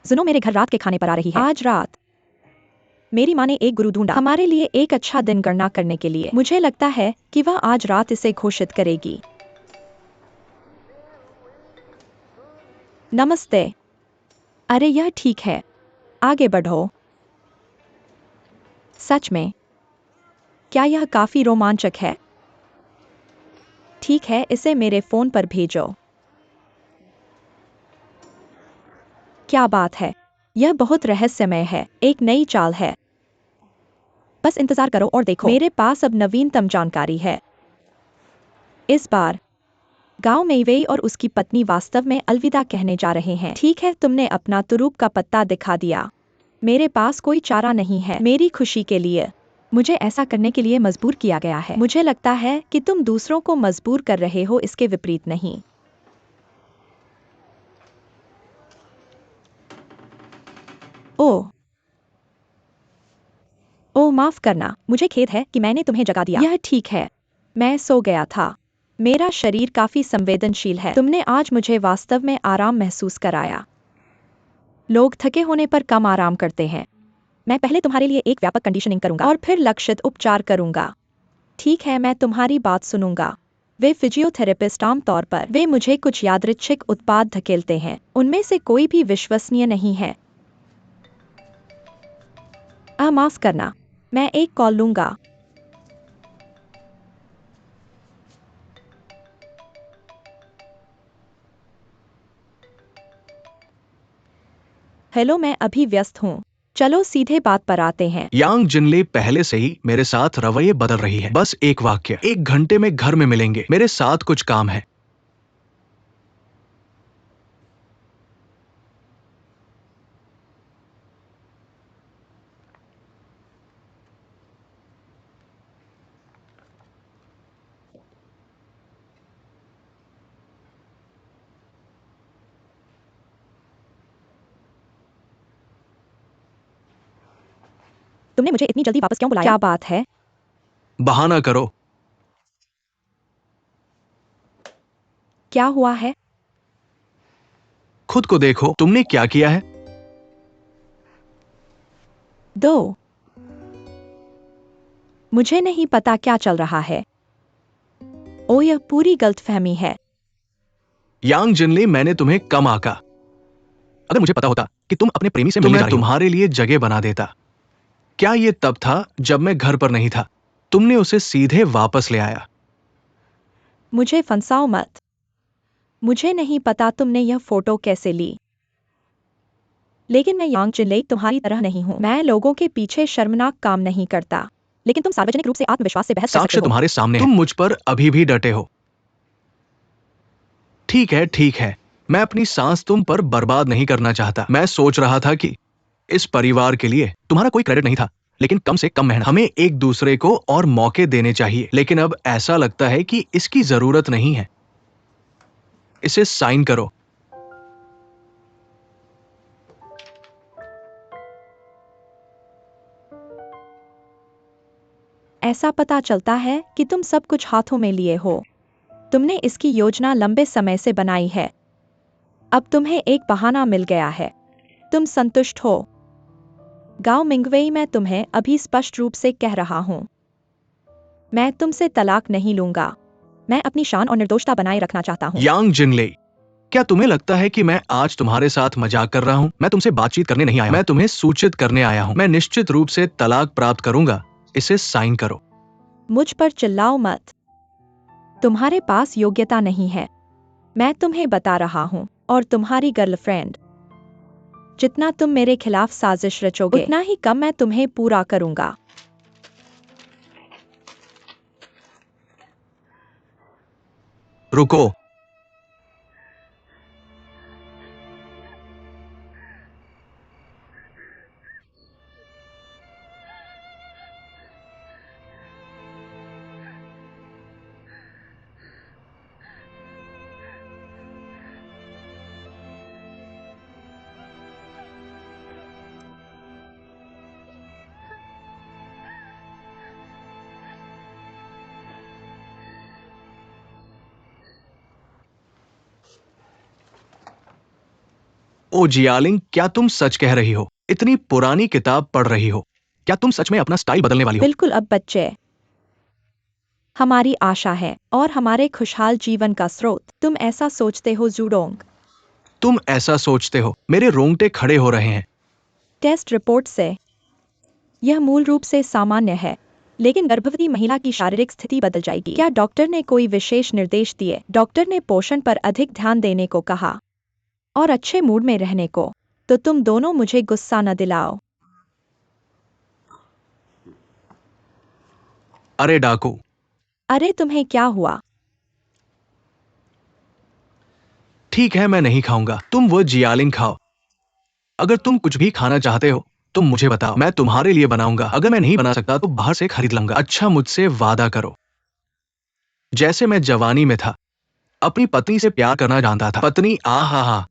जुनो मेरे घर रात के खाने पर आ रही है। आज रात मेरी माँ ने एक गुरु ढूंढा हमारे लिए एक अच्छा दिन गणना करने के लिए। मुझे लगता है कि वह आज रात इसे घोषित करेगी। नमस्ते। अरे, यह ठीक है। आगे बढ़ो। सच में, क्या यह काफी रोमांचक है? ठीक है, इसे मेरे फोन पर भेजो। क्या बात है, यह बहुत रहस्यमय है। एक नई चाल है। बस इंतजार करो और देखो। मेरे पास अब नवीनतम जानकारी है। इस बार गांव में वेई और उसकी पत्नी वास्तव में अलविदा कहने जा रहे हैं। ठीक है, तुमने अपना तुरूप का पत्ता दिखा दिया। मेरे पास कोई चारा नहीं है। मेरी खुशी के लिए मुझे ऐसा करने के लिए मजबूर किया गया है। मुझे लगता है कि तुम दूसरों को मजबूर कर रहे हो, इसके विपरीत नहीं। ओह, ओह, माफ करना, मुझे खेद है कि मैंने तुम्हें जगा दिया। यह ठीक है, मैं सो गया था। मेरा शरीर काफी संवेदनशील है। तुमने आज मुझे वास्तव में आराम महसूस कराया। लोग थके होने पर कम आराम करते हैं। मैं पहले तुम्हारे लिए एक व्यापक कंडीशनिंग करूंगा और फिर लक्षित उपचार करूंगा। ठीक है, मैं तुम्हारी बात सुनूंगा। वे फिजियोथेरेपिस्ट आमतौर पर वे मुझे कुछ यादृच्छिक उत्पाद धकेलते हैं। उनमें से कोई भी विश्वसनीय नहीं है। माफ करना, मैं एक कॉल लूंगा। हेलो, मैं अभी व्यस्त हूँ। चलो सीधे बात पर आते हैं। यांग जिनली पहले से ही मेरे साथ रवैये बदल रही है। बस एक वाक्य, 1 घंटे में घर में मिलेंगे, मेरे साथ कुछ काम है। तुमने मुझे इतनी जल्दी वापस क्यों बुलाया? क्या बात है? बहाना करो। क्या हुआ है? खुद को देखो, तुमने क्या किया है। दो, मुझे नहीं पता क्या चल रहा है। ओ, यह पूरी गलतफहमी है। यांग जिनली, मैंने तुम्हें कम आका। अगर मुझे पता होता कि तुम अपने प्रेमी से मिलने जा रही हो, तुम्हारे लिए जगह बना देता। क्या ये तब था जब मैं घर पर नहीं था? तुमने उसे सीधे वापस ले आया। मुझे फंसाओ मत। मुझे नहीं पता तुमने यह फोटो कैसे ली। लेकिन मैं यांग जिनले तुम्हारी तरह नहीं हूं। मैं लोगों के पीछे शर्मनाक काम नहीं करता। लेकिन तुम सार्वजनिक रूप से आत्मविश्वास से बहस कर सकते साक्ष्य हो। तुम्हारे सामने है। तुम मुझ पर अभी भी डटे हो। ठीक है, ठीक है। मैं अपनी सांस तुम पर बर्बाद नहीं करना चाहता। मैं सोच रहा था कि इस परिवार के लिए तुम्हारा कोई क्रेडिट नहीं था, लेकिन कम से कम मेहनत। हमें एक दूसरे को और मौके देने चाहिए, लेकिन अब ऐसा लगता है कि इसकी जरूरत नहीं है। इसे साइन करो। ऐसा पता चलता है कि तुम सब कुछ हाथों में लिए हो। तुमने इसकी योजना लंबे समय से बनाई है। अब तुम्हें एक बहाना मिल गया है। तुम संतुष्ट हो। गांव मिंगवेई, मैं तुम्हें अभी स्पष्ट रूप से कह रहा हूं, मैं तुमसे तलाक नहीं लूंगा। मैं अपनी शान और निर्दोषता बनाए रखना चाहता हूं। यांग जिनले, क्या तुम्हें लगता है कि मैं आज तुम्हारे साथ मजाक कर रहा हूं? मैं तुमसे बातचीत करने नहीं आया, मैं तुम्हें सूचित करने आया हूं। मैं निश्चित रूप से तलाक प्राप्त करूंगा। इसे साइन करो। मुझ पर चिल्लाओ मत। तुम्हारे पास योग्यता नहीं है। मैं तुम्हें बता रहा हूं, और तुम्हारी गर्लफ्रेंड, जितना तुम मेरे खिलाफ साजिश रचोगे, उतना ही कम मैं तुम्हें पूरा करूंगा। रुको। ओ जियालिंग, क्या तुम सच कह रही हो? इतनी पुरानी किताब पढ़ रही हो? क्या तुम सच में अपना स्टाइल बदलने वाली हो? बिल्कुल। अब बच्चे हमारी आशा है और हमारे खुशहाल जीवन का स्रोत। तुम ऐसा सोचते हो जूडोंग? तुम ऐसा सोचते हो? मेरे रोंगटे खड़े हो रहे हैं। टेस्ट रिपोर्ट से यह मूल रूप से सामान्य है, लेकिन गर्भवती महिला की शारीरिक स्थिति बदल जाएगी। क्या डॉक्टर ने कोई विशेष निर्देश दिए? डॉक्टर ने पोषण पर अधिक ध्यान देने को कहा और अच्छे मूड में रहने को। तो तुम दोनों मुझे गुस्सा न दिलाओ। अरे डाकू, अरे तुम्हें क्या हुआ? ठीक है, मैं नहीं खाऊंगा। तुम वो जियालिंग खाओ। अगर तुम कुछ भी खाना चाहते हो तो मुझे बताओ, मैं तुम्हारे लिए बनाऊंगा। अगर मैं नहीं बना सकता तो बाहर से खरीद लूंगा। अच्छा, मुझसे वादा करो। जैसे मैं जवानी में था, अपनी पत्नी से प्यार करना जानता था। पत्नी, आ हा हा।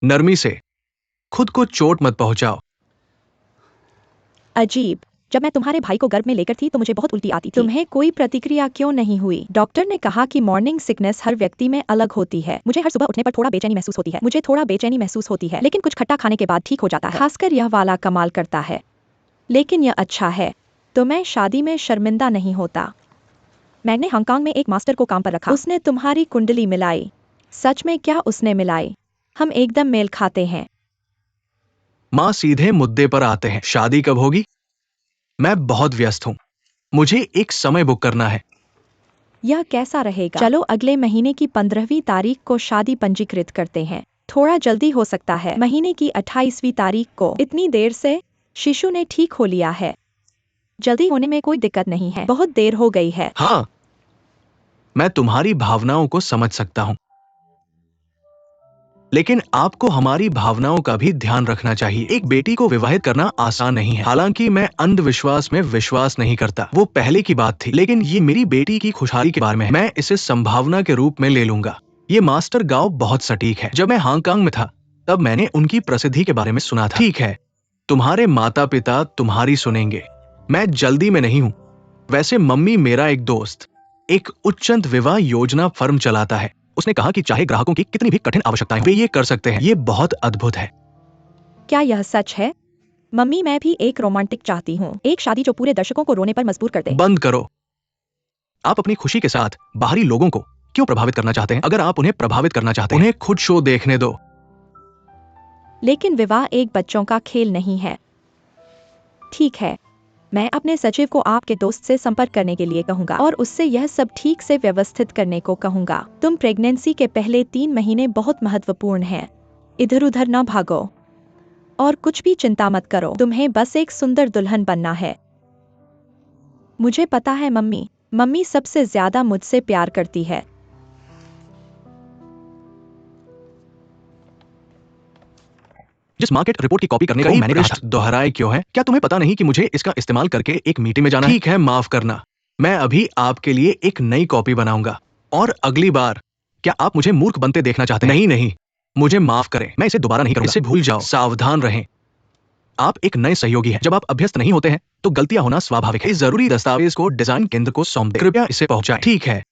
नरमी से। खुद को चोट मत पहुंचाओ। अजीब। जब मैं तुम्हारे भाई को गर्भ में लेकर थी तो मुझे बहुत उल्टी आती थी। तुम्हें कोई प्रतिक्रिया क्यों नहीं हुई? डॉक्टर ने कहा कि मॉर्निंग सिकनेस हर व्यक्ति में अलग होती है। मुझे हर सुबह उठने पर थोड़ा बेचैनी महसूस होती है। मुझे थोड़ा बेचैनी महसूस होती है, लेकिन कुछ खट्टा खाने के बाद ठीक हो जाता है। खासकर यह वाला कमाल करता है। लेकिन यह अच्छा है, तो मैं शादी में शर्मिंदा नहीं होता। मैंने हांगकांग में एक मास्टर को काम पर रखा। उसने तुम्हारी कुंडली मिलाई। सच में? क्या उसने मिलाई? हम एकदम मेल खाते हैं। मां, सीधे मुद्दे पर आते हैं। शादी कब होगी? मैं बहुत व्यस्त हूं। मुझे एक समय बुक करना है। यह कैसा रहेगा? चलो अगले महीने की 15वीं तारीख को शादी पंजीकृत करते हैं। थोड़ा जल्दी हो सकता है, महीने की 28वीं तारीख को। इतनी देर से? शिशु ने ठीक हो लिया है। जल्दी होने में कोई दिक्कत नहीं है। बहुत देर हो गई है। हाँ, मैं तुम्हारी भावनाओं को समझ सकता हूं, लेकिन आपको हमारी भावनाओं का भी ध्यान रखना चाहिए। एक बेटी को विवाहित करना आसान नहीं है। हालांकि मैं अंधविश्वास में विश्वास नहीं करता, वो पहले की बात थी, लेकिन ये मेरी बेटी की खुशहाली के बारे में है। मैं इसे संभावना के रूप में ले लूंगा। ये मास्टर गांव बहुत सटीक है। जब मैं हांगकांग में था तब मैंने उनकी प्रसिद्धि के बारे में सुना था। ठीक है, तुम्हारे माता पिता तुम्हारी सुनेंगे। मैं जल्दी में नहीं हूं। वैसे मम्मी, मेरा एक दोस्त एक उच्चंत विवाह योजना फर्म चलाता है। उसने कहा कि चाहे ग्राहकों की कितनी भी कठिन आवश्यकताएं, वे ये कर सकते हैं। ये बहुत अद्भुत है। क्या यह सच है? मम्मी, मैं भी एक रोमांटिक चाहती हूँ। एक शादी जो पूरे दर्शकों को रोने पर मजबूर कर दे। बंद करो। आप अपनी खुशी के साथ बाहरी लोगों को क्यों प्रभावित करना चाहते हैं? अगर आप उन्हें प्रभावित करना चाहते हैं, उन्हें खुद शो देखने दो। लेकिन विवाह एक बच्चों का खेल नहीं है। ठीक है, मैं अपने सचिव को आपके दोस्त से संपर्क करने के लिए कहूंगा और उससे यह सब ठीक से व्यवस्थित करने को कहूंगा। तुम प्रेगनेंसी के पहले 3 महीने बहुत महत्वपूर्ण हैं। इधर उधर न भागो और कुछ भी चिंता मत करो। तुम्हें बस एक सुंदर दुल्हन बनना है। मुझे पता है मम्मी, मम्मी सबसे ज्यादा मुझसे प्यार करती है। जिस मार्केट रिपोर्ट की कॉपी करने का मैंने कहा था, दोहराए क्यों है? क्या तुम्हें पता नहीं कि मुझे इसका इस्तेमाल करके एक मीटिंग में जाना है? ठीक है, माफ करना। मैं अभी आपके लिए एक नई कॉपी बनाऊंगा और अगली बार क्या आप मुझे मूर्ख बनते देखना चाहते हैं? नहीं नहीं, मुझे माफ करें, मैं इसे दोबारा नहीं करूंगा। इसे भूल जाओ, सावधान रहें। आप एक नए सहयोगी हैं। जब आप अभ्यस्त नहीं होते हैं तो गलतियां होना स्वाभाविक है। इस जरूरी दस्तावेज को डिजाइन केंद्र को सौंप दें। कृपया इसे पहुंचाएं। ठीक है,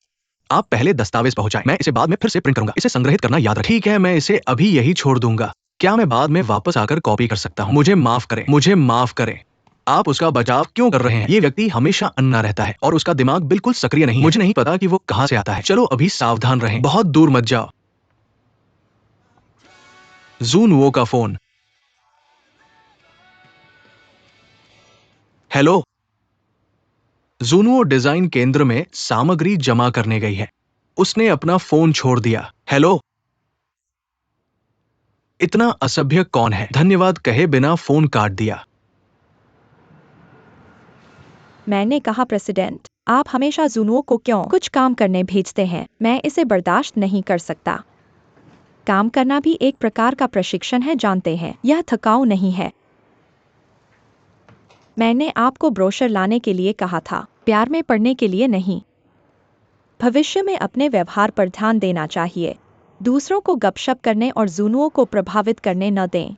आप पहले दस्तावेज पहुंचाएं। मैं इसे बाद में फिर से प्रिंट करूंगा। इसे संग्रहित करना याद रखें। ठीक है, मैं इसे अभी यही छोड़ दूंगा। क्या मैं बाद में वापस आकर कॉपी कर सकता हूं? मुझे माफ करें, मुझे माफ करें। आप उसका बचाव क्यों कर रहे हैं? ये व्यक्ति हमेशा अन्ना रहता है और उसका दिमाग बिल्कुल सक्रिय नहीं है। मुझे नहीं पता कि वो कहां से आता है। चलो अभी सावधान रहें, बहुत दूर मत जाओ। जून वो का फोन। हेलो, जूनुओ डिजाइन केंद्र में सामग्री जमा करने गई है। उसने अपना फोन छोड़ दिया। हेलो, इतना असभ्य कौन है? धन्यवाद कहे बिना फोन काट दिया। मैंने कहा प्रेसिडेंट, आप हमेशा जूनुओं को क्यों कुछ काम करने भेजते हैं? मैं इसे बर्दाश्त नहीं कर सकता। काम करना भी एक प्रकार का प्रशिक्षण है, जानते हैं। यह थकाऊ नहीं है। मैंने आपको ब्रोशर लाने के लिए कहा था, प्यार में पड़ने के लिए नहीं। भविष्य में अपने व्यवहार पर ध्यान देना चाहिए। दूसरों को गपशप करने और जूनुओं को प्रभावित करने न दें।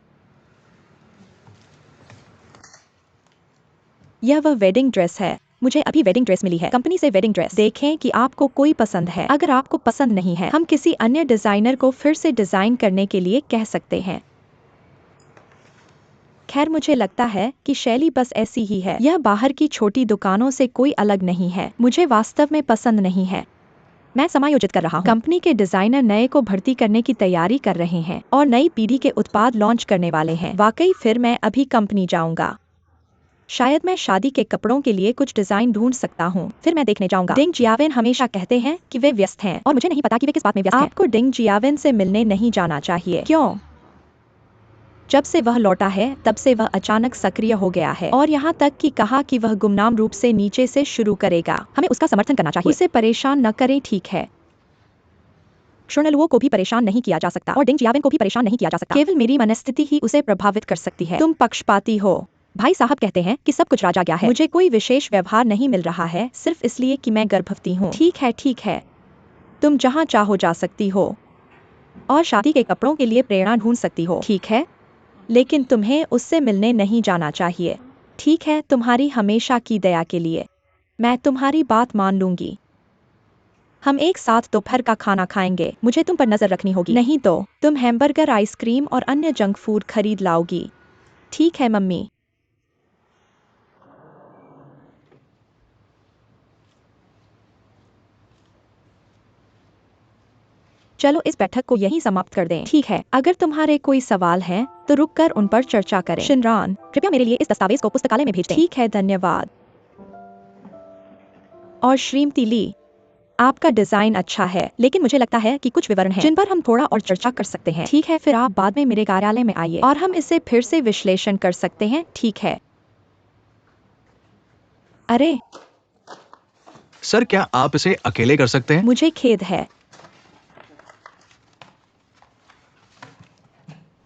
यह वह वेडिंग ड्रेस है। मुझे अभी वेडिंग ड्रेस मिली है कंपनी से। वेडिंग ड्रेस देखें कि आपको कोई पसंद है। अगर आपको पसंद नहीं है, हम किसी अन्य डिजाइनर को फिर से डिजाइन करने के लिए कह सकते हैं। खैर, मुझे लगता है कि शैली बस ऐसी ही है। यह बाहर की छोटी दुकानों से कोई अलग नहीं है। मुझे वास्तव में पसंद नहीं है। मैं समायोजित कर रहा हूँ। कंपनी के डिजाइनर नए को भर्ती करने की तैयारी कर रहे हैं और नई पीढ़ी के उत्पाद लॉन्च करने वाले हैं। वाकई, फिर मैं अभी कंपनी जाऊंगा। शायद मैं शादी के कपड़ों के लिए कुछ डिजाइन ढूंढ सकता हूँ। फिर मैं देखने जाऊंगा। डिंग जियावेन हमेशा कहते हैं कि वे व्यस्त हैं और मुझे नहीं पता कि वे किस बात में व्यस्त हैं। आपको डिंग जियावेन से मिलने नहीं जाना चाहिए। क्यों? जब से वह लौटा है तब से वह अचानक सक्रिय हो गया है और यहाँ तक कि कहा कि वह गुमनाम रूप से नीचे से शुरू करेगा। हमें उसका समर्थन करना चाहिए। उसे परेशान न करें, ठीक है? शोनलुओ को भी परेशान नहीं किया जा सकता और डिंग जियावेन को भी परेशान नहीं किया जा सकता। केवल मेरी मनस्थिति ही उसे प्रभावित कर सकती है। तुम पक्षपाती हो। भाई साहब कहते हैं कि सब कुछ राजा क्या है। मुझे कोई विशेष व्यवहार नहीं मिल रहा है, सिर्फ इसलिए कि मैं गर्भवती हूँ। ठीक है, ठीक है। तुम जहाँ चाहो जा सकती हो और शादी के कपड़ों के लिए प्रेरणा ढूंढ सकती हो, ठीक है? लेकिन तुम्हें उससे मिलने नहीं जाना चाहिए। ठीक है, तुम्हारी हमेशा की दया के लिए। मैं तुम्हारी बात मान लूंगी। हम एक साथ दोपहर का खाना खाएंगे। मुझे तुम पर नजर रखनी होगी, नहीं तो तुम हैमबर्गर, आइसक्रीम और अन्य जंक फूड खरीद लाओगी। ठीक है मम्मी। चलो इस बैठक को यहीं समाप्त कर दें। ठीक है, अगर तुम्हारे कोई सवाल हैं तो रुक कर उन पर चर्चा करें। शिनरान, कृपया मेरे लिए इस दस्तावेज को पुस्तकालय में भेज दें। ठीक है, धन्यवाद। और श्रीमती ली, आपका डिजाइन अच्छा है, लेकिन मुझे लगता है कि कुछ विवरण हैं जिन पर हम थोड़ा और चर्चा कर सकते हैं। ठीक है, फिर आप बाद में मेरे कार्यालय में आइए और हम इसे फिर से विश्लेषण कर सकते हैं, ठीक है? अरे, सर, क्या आप इसे अकेले कर सकते हैं? मुझे खेद है।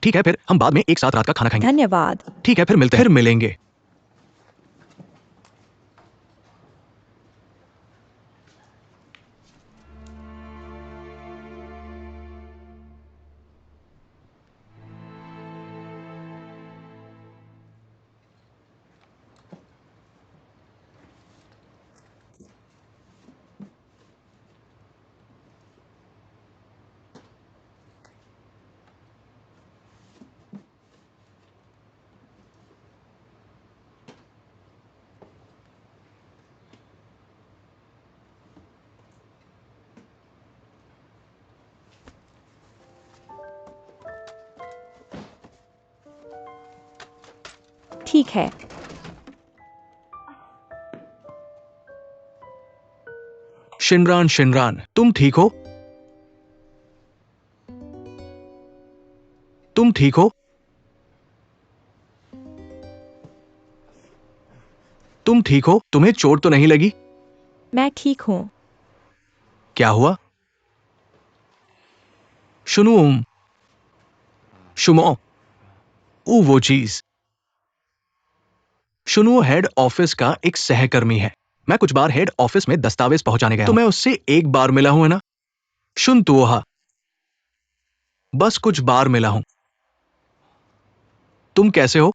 ठीक है, फिर हम बाद में एक साथ रात का खाना खाएंगे। धन्यवाद। ठीक है, फिर मिलते हैं। फिर मिलेंगे। ठीक है। शिनरान, शिनरान, तुम ठीक हो? तुम ठीक हो? तुम ठीक हो? तुम्हें चोट तो नहीं लगी? मैं ठीक हूँ। क्या हुआ? सुनो शुमो, वो चीज। सुनो हेड ऑफिस का एक सहकर्मी है। मैं कुछ बार हेड ऑफिस में दस्तावेज पहुंचाने गया तो मैं उससे एक बार मिला हूं, है ना? सुन तो हा, बस कुछ बार मिला हूं। तुम कैसे हो?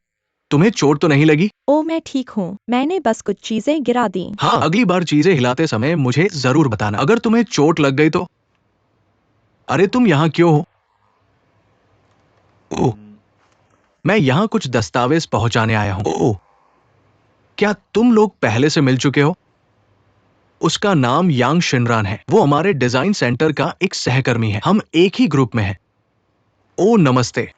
तुम्हें चोट तो नहीं लगी? ओ मैं ठीक हूँ, मैंने बस कुछ चीजें गिरा दी। हाँ, अगली बार चीजें हिलाते समय मुझे जरूर बताना अगर तुम्हें चोट लग गई तो। अरे तुम यहां क्यों हो? ओह, मैं यहां कुछ दस्तावेज पहुंचाने आया हूं। ओह, क्या तुम लोग पहले से मिल चुके हो? उसका नाम यांग शिनरान है। वो हमारे डिजाइन सेंटर का एक सहकर्मी है। हम एक ही ग्रुप में हैं। ओ नमस्ते।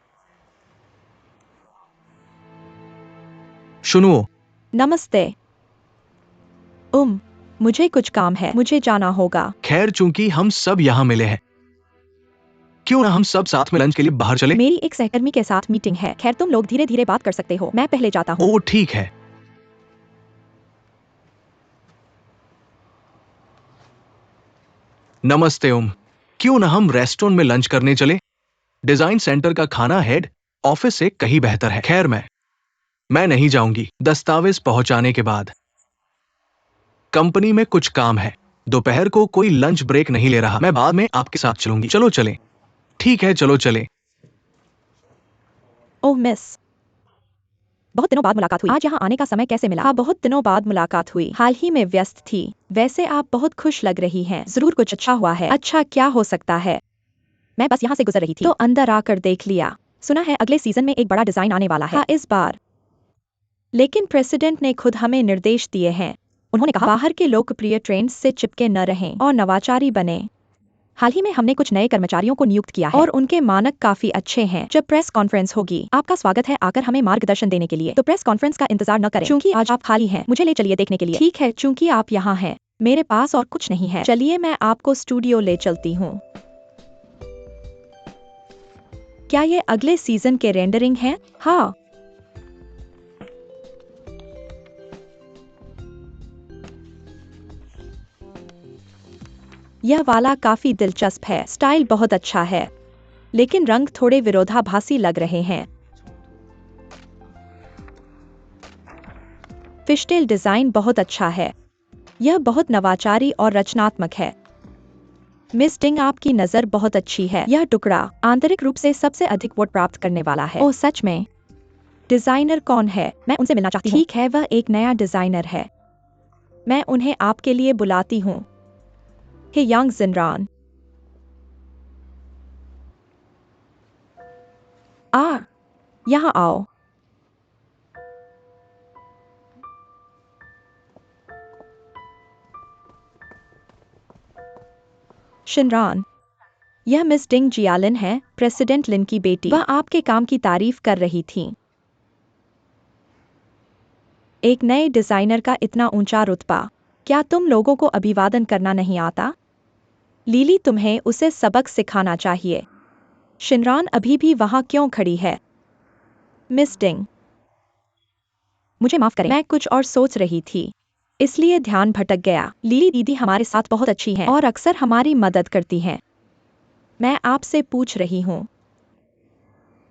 सुनो, नमस्ते। मुझे कुछ काम है, मुझे जाना होगा। खैर चूंकि हम सब यहां मिले हैं, क्यों ना हम सब साथ में लंच के लिए बाहर चले? मेरी एक सहकर्मी के साथ मीटिंग है। खैर तुम लोग धीरे धीरे बात कर सकते हो, मैं पहले जाता हूँ। ओ ठीक है। नमस्ते क्यों ना हम रेस्टोरेंट में लंच करने चले? डिजाइन सेंटर का खाना हेड ऑफिस से कहीं बेहतर है। खैर मैं नहीं जाऊंगी। दस्तावेज पहुंचाने के बाद कंपनी में कुछ काम है। दोपहर को कोई लंच ब्रेक नहीं ले रहा। मैं बाद में आपके साथ चलूंगी। चलो चले। ठीक है, चलो चले। ओह मिस, बहुत दिनों बाद मुलाकात हुई। आज यहाँ आने का समय कैसे मिला? हाँ, बहुत दिनों बाद मुलाकात हुई। हाल ही में व्यस्त थी। वैसे आप बहुत खुश लग रही हैं। जरूर कुछ अच्छा हुआ है। अच्छा क्या हो सकता है? मैं बस यहाँ से गुजर रही थी तो अंदर आकर देख लिया। सुना है अगले सीजन में एक बड़ा डिजाइन आने वाला है। हाँ, इस बार। लेकिन प्रेसिडेंट ने खुद हमें निर्देश दिए हैं। उन्होंने कहा बाहर के लोकप्रिय ट्रेंड्स से चिपके न रहें और नवाचारी बने। हाल ही में हमने कुछ नए कर्मचारियों को नियुक्त किया है और उनके मानक काफी अच्छे हैं। जब प्रेस कॉन्फ्रेंस होगी, आपका स्वागत है आकर हमें मार्गदर्शन देने के लिए। तो प्रेस कॉन्फ्रेंस का इंतजार न करें, क्योंकि आज आप खाली हैं। मुझे ले चलिए देखने के लिए। ठीक है, चूंकि आप यहाँ हैं, मेरे पास और कुछ नहीं है। चलिए मैं आपको स्टूडियो ले चलती हूँ। क्या ये अगले सीजन के रेंडरिंग हैं? हाँ। यह वाला काफी दिलचस्प है। स्टाइल बहुत अच्छा है, लेकिन रंग थोड़े विरोधाभासी लग रहे हैं। फिशटेल डिजाइन बहुत अच्छा है। यह बहुत नवाचारी और रचनात्मक है। मिस डिंग, आपकी नजर बहुत अच्छी है। यह टुकड़ा आंतरिक रूप से सबसे अधिक वोट प्राप्त करने वाला है। ओह सच में? डिजाइनर कौन है? मैं उनसे मिलना चाहती हूँ। ठीक है, वह एक नया डिजाइनर है। मैं उन्हें आपके लिए बुलाती हूँ। हे यांग जिनरान। यहाँ आओ। शिनरान, यह मिस डिंग जियालिन है, प्रेसिडेंट लिन की बेटी। वह आपके काम की तारीफ कर रही थी। एक नए डिजाइनर का इतना ऊंचा रुतबा। क्या तुम लोगों को अभिवादन करना नहीं आता? लीली, तुम्हें उसे सबक सिखाना चाहिए। शिनरान अभी भी वहां क्यों खड़ी है? मिस डिंग, मुझे माफ करें, मैं कुछ और सोच रही थी, इसलिए ध्यान भटक गया। लीली दीदी हमारे साथ बहुत अच्छी हैं और अक्सर हमारी मदद करती हैं। मैं आपसे पूछ रही हूँ।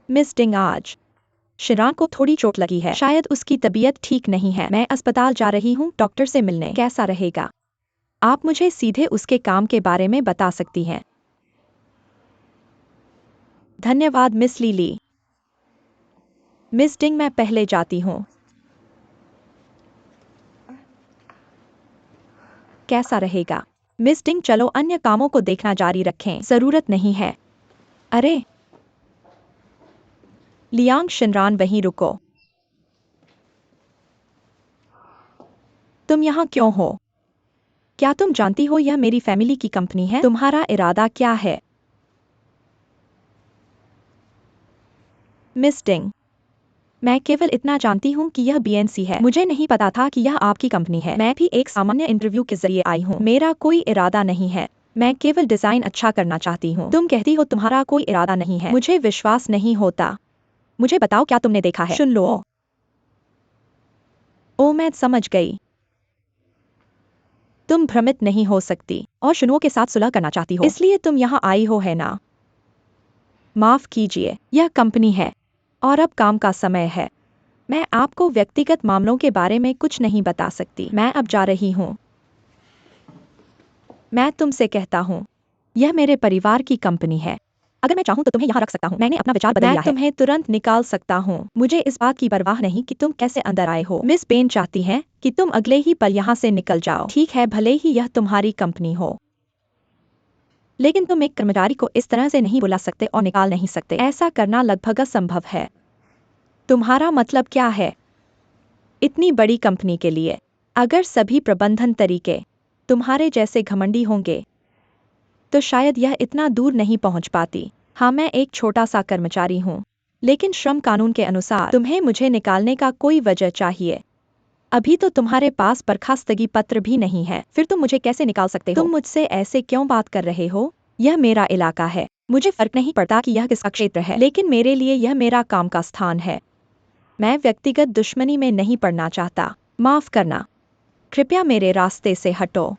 मिस डिंग, आज शिनरान को थोड़ी चोट लगी है। शायद उसकी तबीयत ठीक नहीं है। मैं अस्पताल जा रही हूँ डॉक्टर से मिलने। कैसा रहेगा? आप मुझे सीधे उसके काम के बारे में बता सकती हैं। धन्यवाद मिस लीली। मिस डिंग, मैं पहले जाती हूँ। कैसा रहेगा? मिस डिंग, चलो अन्य कामों को देखना जारी रखें। जरूरत नहीं है। अरे लियांग शिनरान, वहीं रुको। तुम यहाँ क्यों हो? क्या तुम जानती हो यह मेरी फैमिली की कंपनी है? तुम्हारा इरादा क्या है? मिस डिंग, मैं केवल इतना जानती हूँ कि यह बीएनसी है। मुझे नहीं पता था कि यह आपकी कंपनी है। मैं भी एक सामान्य इंटरव्यू के जरिए आई हूँ। मेरा कोई इरादा नहीं है। मैं केवल डिजाइन अच्छा करना चाहती हूँ। तुम कहती हो तुम्हारा कोई इरादा नहीं है। मुझे विश्वास नहीं होता। मुझे बताओ क्या तुमने देखा है? सुन लो। ओ मैं समझ गई। तुम भ्रमित नहीं हो सकती और शुनुओं के साथ सुलह करना चाहती हो, इसलिए तुम यहाँ आई हो, है ना? माफ कीजिए, यह कंपनी है और अब काम का समय है। मैं आपको व्यक्तिगत मामलों के बारे में कुछ नहीं बता सकती। मैं अब जा रही हूँ। मैं तुमसे कहता हूँ, यह मेरे परिवार की कंपनी है। अगर मैं चाहूँ तो तुम्हें यहाँ रख सकता हूँ। मैंने अपना विचार बदल लिया है। मैं तुम्हें तुरंत निकाल सकता हूँ। मुझे इस बात की परवाह नहीं कि तुम कैसे अंदर आए हो। मिस पेन चाहती हैं कि तुम अगले ही पल यहाँ से निकल जाओ। ठीक है, भले ही यह तुम्हारी कंपनी हो, लेकिन तुम एक कर्मचारी को इस तरह से नहीं बुला सकते और निकाल नहीं सकते। ऐसा करना लगभग असंभव है। तुम्हारा मतलब क्या है? इतनी बड़ी कंपनी के लिए अगर सभी प्रबंधन तरीके तुम्हारे जैसे घमंडी होंगे तो शायद यह इतना दूर नहीं पहुंच पाती। हाँ, मैं एक छोटा सा कर्मचारी हूँ, लेकिन श्रम कानून के अनुसार तुम्हें मुझे निकालने का कोई वजह चाहिए। अभी तो तुम्हारे पास बर्खास्तगी पत्र भी नहीं है, फिर तुम मुझे कैसे निकाल सकते हो? तुम मुझसे ऐसे क्यों बात कर रहे हो? यह मेरा इलाका है। मुझे फर्क नहीं पड़ता कि यह किसका क्षेत्र है, लेकिन मेरे लिए यह मेरा काम का स्थान है। मैं व्यक्तिगत दुश्मनी में नहीं पड़ना चाहता। माफ करना, कृपया मेरे रास्ते से हटो।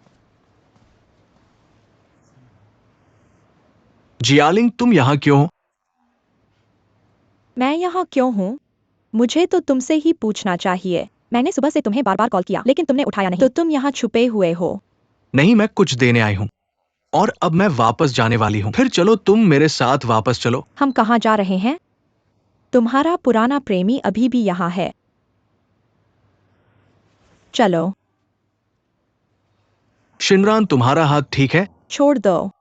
जियालिंग, तुम यहाँ क्यों हो? मैं यहाँ क्यों हूँ? मुझे तो तुमसे ही पूछना चाहिए। मैंने सुबह से तुम्हें बार बार कॉल किया, लेकिन तुमने उठाया नहीं, तो तुम यहाँ छुपे हुए हो। नहीं, मैं कुछ देने आई हूँ और अब मैं वापस जाने वाली हूँ। फिर चलो, तुम मेरे साथ वापस चलो। हम कहाँ जा रहे हैं? तुम्हारा पुराना प्रेमी अभी भी यहाँ है। चलो। शिनरान, तुम्हारा हाथ ठीक है? छोड़ दो।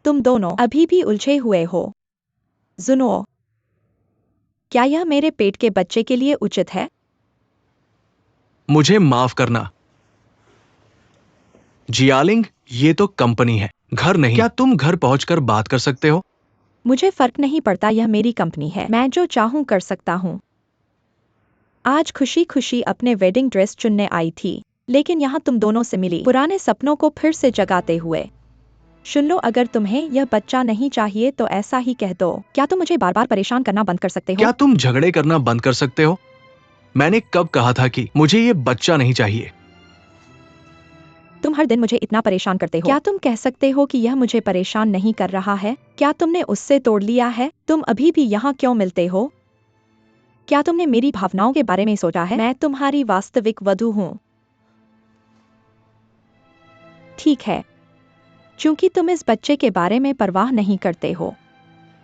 तुम दोनों अभी भी उलझे हुए हो। सुनो, क्या यह मेरे पेट के बच्चे के लिए उचित है? मुझे माफ करना जियालिंग, ये तो कंपनी है, घर नहीं। क्या तुम घर पहुंचकर बात कर सकते हो? मुझे फर्क नहीं पड़ता, यह मेरी कंपनी है। मैं जो चाहूँ कर सकता हूँ। आज खुशी खुशी अपने वेडिंग ड्रेस चुनने आई थी, लेकिन यहाँ तुम दोनों से मिली, पुराने सपनों को फिर से जगाते हुए। सुन लो, अगर तुम्हें यह बच्चा नहीं चाहिए तो ऐसा ही कह दो। क्या तुम मुझे बार बार परेशान करना बंद कर सकते हो? क्या तुम झगड़े करना बंद कर सकते हो? मैंने कब कहा था कि मुझे ये बच्चा नहीं चाहिए? तुम हर दिन मुझे इतना परेशान करते हो। क्या तुम कह सकते हो कि यह मुझे परेशान नहीं कर रहा है? क्या तुमने उससे तोड़ लिया है? तुम अभी भी यहाँ क्यों मिलते हो? क्या तुमने मेरी भावनाओं के बारे में सोचा है? मैं तुम्हारी वास्तविक वधू हूँ। ठीक है, चूंकि तुम इस बच्चे के बारे में परवाह नहीं करते हो,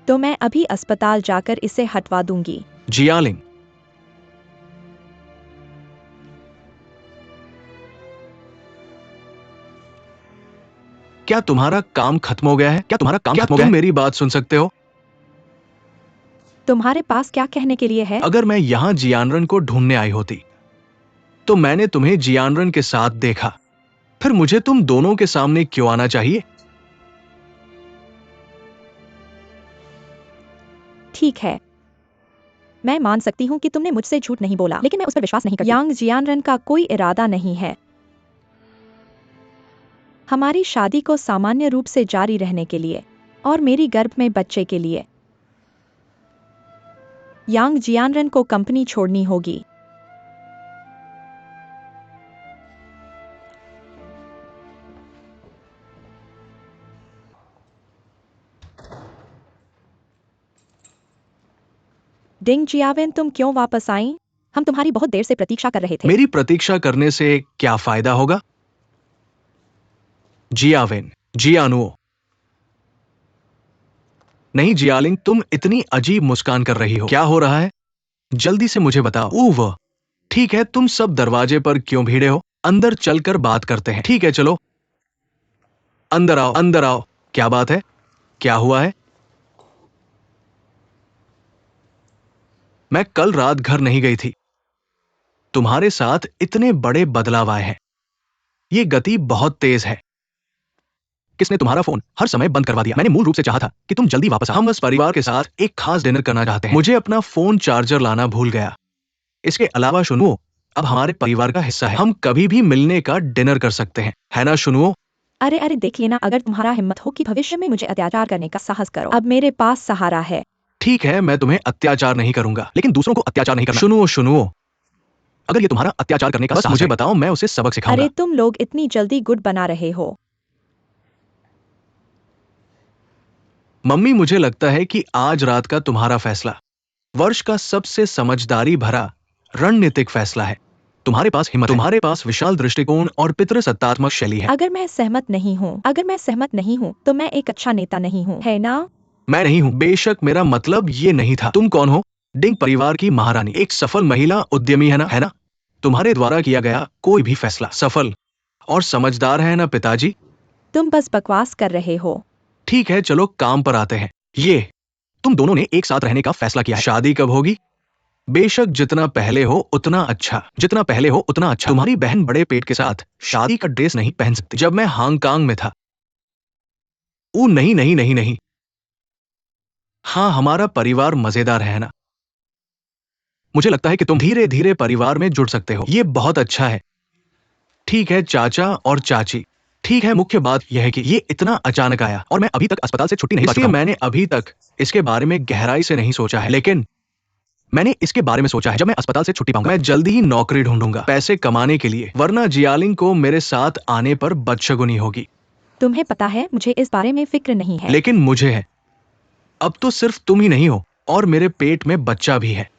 तो मैं अभी अस्पताल जाकर इसे हटवा दूंगी। जियालिंग, क्या तुम्हारा काम खत्म हो गया है? क्या तुम्हारा काम खत्म हो गया है? तुम मेरी बात सुन सकते हो? तुम्हारे पास क्या कहने के लिए है? अगर मैं यहाँ जियानरन को ढूंढने आई होती तो मैंने तुम्हें जियानरन के साथ देखा, फिर मुझे तुम दोनों के सामने क्यों आना चाहिए? ठीक है, मैं मान सकती हूँ कि तुमने मुझसे झूठ नहीं बोला, लेकिन मैं उस पर विश्वास नहीं करती। यांग जियानरन का कोई इरादा नहीं है हमारी शादी को सामान्य रूप से जारी रहने के लिए और मेरी गर्भ में बच्चे के लिए। यांग जियानरन को कंपनी छोड़नी होगी। डिंग जियावेन, तुम क्यों वापस आई? हम तुम्हारी बहुत देर से प्रतीक्षा कर रहे थे। मेरी प्रतीक्षा करने से क्या फायदा होगा? जियावेन, जियानुओ। नहीं जियालिंग, तुम इतनी अजीब मुस्कान कर रही हो। क्या हो रहा है? जल्दी से मुझे बताओ। वह ठीक है, तुम सब दरवाजे पर क्यों भीड़े हो? अंदर चलकर बात करते हैं। ठीक है, चलो अंदर आओ, अंदर आओ। क्या बात है? क्या हुआ है? मैं कल रात घर नहीं गई थी। तुम्हारे साथ इतने बड़े बदलाव आए हैं। ये गति बहुत तेज है। किसने तुम्हारा फोन हर समय बंद करवा दिया? मैंने मूल रूप से चाहा था कि तुम जल्दी वापस आओ। हम बस परिवार के साथ एक खास डिनर करना चाहते हैं। मुझे अपना फोन चार्जर लाना भूल गया। इसके अलावा सुनुओ, अब हमारे परिवार का हिस्सा है। हम कभी भी मिलने का डिनर कर सकते हैं, है ना सुनुओ? अरे अरे, देख लेना, अगर तुम्हारा हिम्मत हो कि भविष्य में मुझे अत्याचार करने का साहस करो। अब मेरे पास सहारा है। ठीक है, मैं तुम्हें अत्याचार नहीं करूंगा, लेकिन दूसरों को अत्याचार नहीं करना। सुनुओ सुनुओ, अगर ये तुम्हारा अत्याचार करने का बस मुझे बताओ, मैं उसे सबक सिखाऊंगा। अरे तुम लोग इतनी जल्दी गुड बना रहे हो। मम्मी, मुझे लगता है कि आज रात का तुम्हारा फैसला वर्ष का सबसे समझदारी भरा रणनीतिक फैसला है। तुम्हारे पास हिम्मत है, तुम्हारे पास विशाल दृष्टिकोण और पितृसत्तात्मक शैली है। अगर मैं सहमत नहीं हूँ तो मैं एक अच्छा नेता नहीं हूँ, है ना? मैं नहीं हूँ, बेशक, मेरा मतलब ये नहीं था। तुम कौन हो? डिंग परिवार की महारानी, एक सफल महिला उद्यमी, है ना? है ना? तुम्हारे द्वारा किया गया कोई भी फैसला सफल और समझदार है ना पिताजी? तुम बस बकवास कर रहे हो। ठीक है, चलो काम पर आते हैं। ये तुम दोनों ने एक साथ रहने का फैसला किया है। शादी कब होगी? बेशक, जितना पहले हो उतना अच्छा, जितना पहले हो उतना अच्छा। तुम्हारी बहन बड़े पेट के साथ शादी का ड्रेस नहीं पहन सकती। जब मैं हांगकांग में था। ओ नहीं नहीं नहीं नहीं। हाँ, हमारा परिवार मजेदार है ना? मुझे लगता है कि तुम धीरे धीरे परिवार में जुड़ सकते हो। ये बहुत अच्छा है। ठीक है चाचा और चाची। ठीक है, मुख्य बात यह है कि ये इतना अचानक आया और मैं अभी तक अस्पताल से छुट्टी नहीं पा चुका हूं। मैंने अभी तक इसके बारे में गहराई से नहीं सोचा है, लेकिन मैंने इसके बारे में सोचा है। जब मैं अस्पताल से छुट्टी पाऊंगा, मैं जल्दी ही नौकरी ढूंढूंगा पैसे कमाने के लिए, वरना जियालिंग को मेरे साथ आने पर बदशगुनी होगी। तुम्हें पता है मुझे इस बारे में फिक्र नहीं है। लेकिन मुझे है। अब तो सिर्फ तुम ही नहीं हो और मेरे पेट में बच्चा भी है।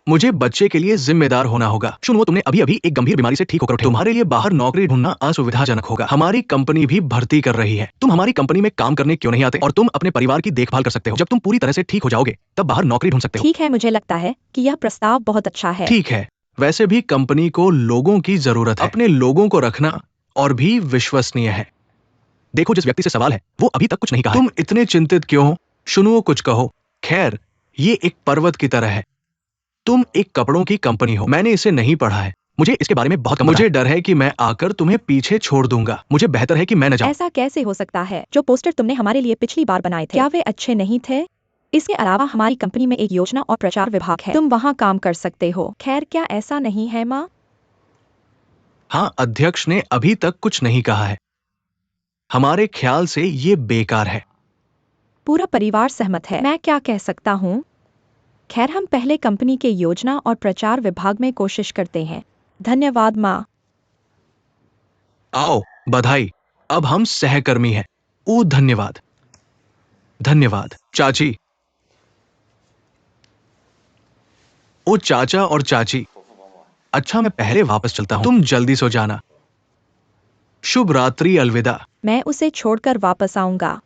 मुझे बच्चे के लिए जिम्मेदार होना होगा। सुनो, तुमने अभी अभी एक गंभीर बीमारी से ठीक होकर उठे हो। तुम्हारे लिए बाहर नौकरी ढूंढना असुविधाजनक होगा। हमारी कंपनी भी भर्ती कर रही है। तुम हमारी कंपनी में काम करने क्यों नहीं आते? और तुम अपने परिवार की देखभाल कर सकते हो। जब तुम पूरी तरह से ठीक हो जाओगे तब बाहर नौकरी ढूंढ सकते हो। ठीक है, मुझे लगता है कि यह प्रस्ताव बहुत अच्छा है। ठीक है, वैसे भी कंपनी को लोगों की जरूरत है। अपने लोगों को रखना और भी विश्वसनीय है। देखो, जिस व्यक्ति से सवाल है वो अभी तक कुछ नहीं कहा। तुम इतने चिंतित क्यों हो? सुनो, कुछ कहो। खैर, ये एक पर्वत की तरह है। तुम एक कपड़ों की कंपनी हो। मैंने इसे नहीं पढ़ा है। मुझे इसके बारे में बहुत कम पता है। मुझे डर है कि मैं आकर तुम्हें पीछे छोड़ दूंगा। मुझे बेहतर है कि मैं न जाऊं। ऐसा कैसे हो सकता है? जो पोस्टर तुमने हमारे लिए पिछली बार बनाए थे, क्या वे अच्छे नहीं थे? इसके अलावा हमारी कंपनी में एक योजना और प्रचार विभाग है, तुम वहाँ काम कर सकते हो। खैर, क्या ऐसा नहीं है माँ? हाँ, अध्यक्ष ने अभी तक कुछ नहीं कहा है। हमारे ख्याल से ये बेकार है। पूरा परिवार सहमत है। मैं क्या कह सकता हूँ? खैर, हम पहले कंपनी के योजना और प्रचार विभाग में कोशिश करते हैं। धन्यवाद माँ। आओ, बधाई। अब हम सहकर्मी हैं। ओ धन्यवाद। धन्यवाद चाची। ओ चाचा और चाची। अच्छा, मैं पहले वापस चलता हूँ। तुम जल्दी सो जाना। शुभ रात्रि, अलविदा। मैं उसे छोड़कर वापस आऊंगा।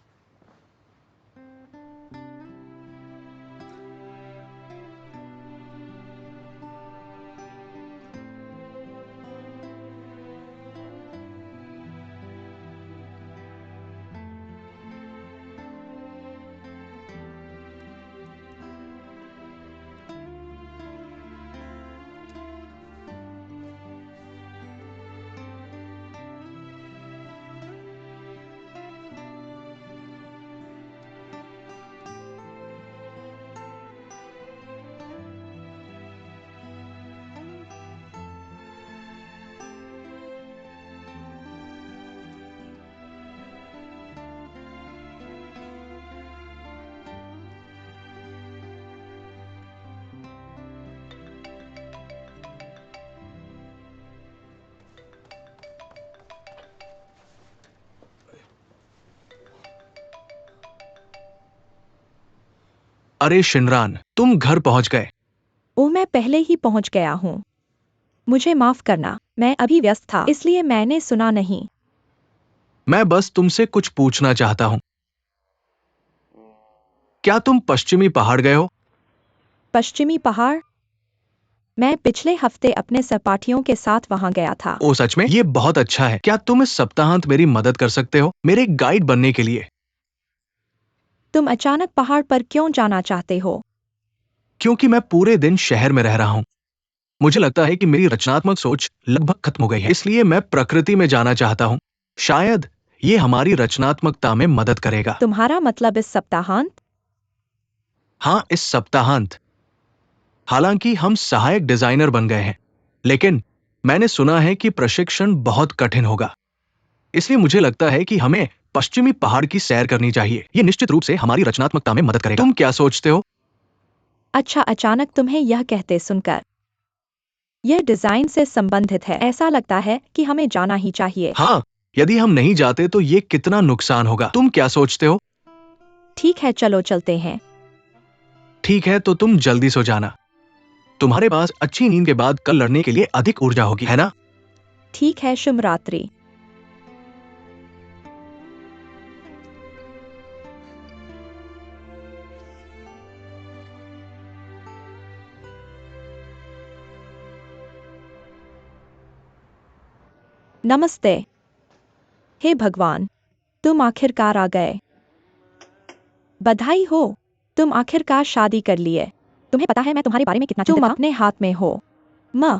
अरे शिनरान, तुम घर पहुंच गए। ओह, मैं पहले ही पहुंच गया हूँ। मुझे माफ करना, मैं अभी व्यस्त था, इसलिए मैंने सुना नहीं। मैं बस तुमसे कुछ पूछना चाहता हूं। क्या तुम पश्चिमी पहाड़ गए हो? पश्चिमी पहाड़? मैं पिछले हफ्ते अपने सहपाठियों के साथ वहां गया था। ओ सच में? ये बहुत अच्छा है। क्या तुम इस सप्ताहांत मेरी मदद कर सकते हो मेरे गाइड बनने के लिए? तुम अचानक पहाड़ पर क्यों जाना चाहते हो? क्योंकि मैं पूरे दिन शहर में रह रहा हूं। मुझे लगता है कि मेरी रचनात्मक सोच लगभग खत्म हो गई है, इसलिए मैं प्रकृति में जाना चाहता हूं। शायद ये हमारी रचनात्मकता में मदद करेगा। तुम्हारा मतलब इस सप्ताहांत? हाँ, इस सप्ताहांत। हालांकि हम सहायक डिजाइनर बन गए हैं, लेकिन मैंने सुना है कि प्रशिक्षण बहुत कठिन होगा। इसलिए मुझे लगता है कि हमें पश्चिमी पहाड़ की सैर करनी चाहिए। ये निश्चित रूप से हमारी रचनात्मकता में मदद करेगा। तुम क्या सोचते हो? अच्छा, अचानक तुम्हें यह कहते सुनकर यह डिजाइन से संबंधित है। ऐसा लगता है कि हमें जाना ही चाहिए। हाँ, यदि हम नहीं जाते तो ये कितना नुकसान होगा। तुम क्या सोचते हो? ठीक है, चलो चलते हैं। ठीक है, तो तुम जल्दी सो जाना। तुम्हारे पास अच्छी नींद के बाद कल लड़ने के लिए अधिक ऊर्जा होगी, है ना? ठीक है, शुभ रात्रि। नमस्ते। हे भगवान, तुम आखिरकार आ गए। बधाई हो, तुम आखिरकार शादी कर लिए। तुम्हें पता है मैं तुम्हारे बारे में कितना चिंतित हूं। तुम अपने हाथ में हो माँ।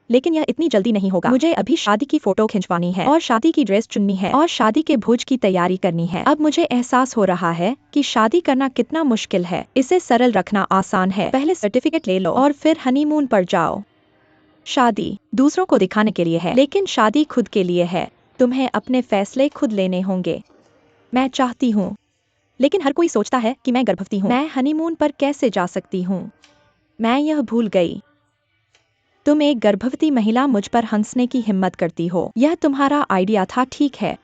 लेकिन यह इतनी जल्दी नहीं होगा। मुझे अभी शादी की फोटो खिंचवानी है और शादी की ड्रेस चुननी है और शादी के भोज की तैयारी करनी है। अब मुझे एहसास हो रहा है कि शादी करना कितना मुश्किल है। इसे सरल रखना आसान है। पहले सर्टिफिकेट ले लो और फिर हनीमून पर जाओ। शादी दूसरों को दिखाने के लिए है, लेकिन शादी खुद के लिए है। तुम्हें अपने फैसले खुद लेने होंगे। मैं चाहती हूँ, लेकिन हर कोई सोचता है कि मैं गर्भवती हूँ। मैं हनीमून पर कैसे जा सकती हूँ? मैं यह भूल गई। तुम एक गर्भवती महिला मुझ पर हंसने की हिम्मत करती हो। यह तुम्हारा आइडिया था, ठीक है।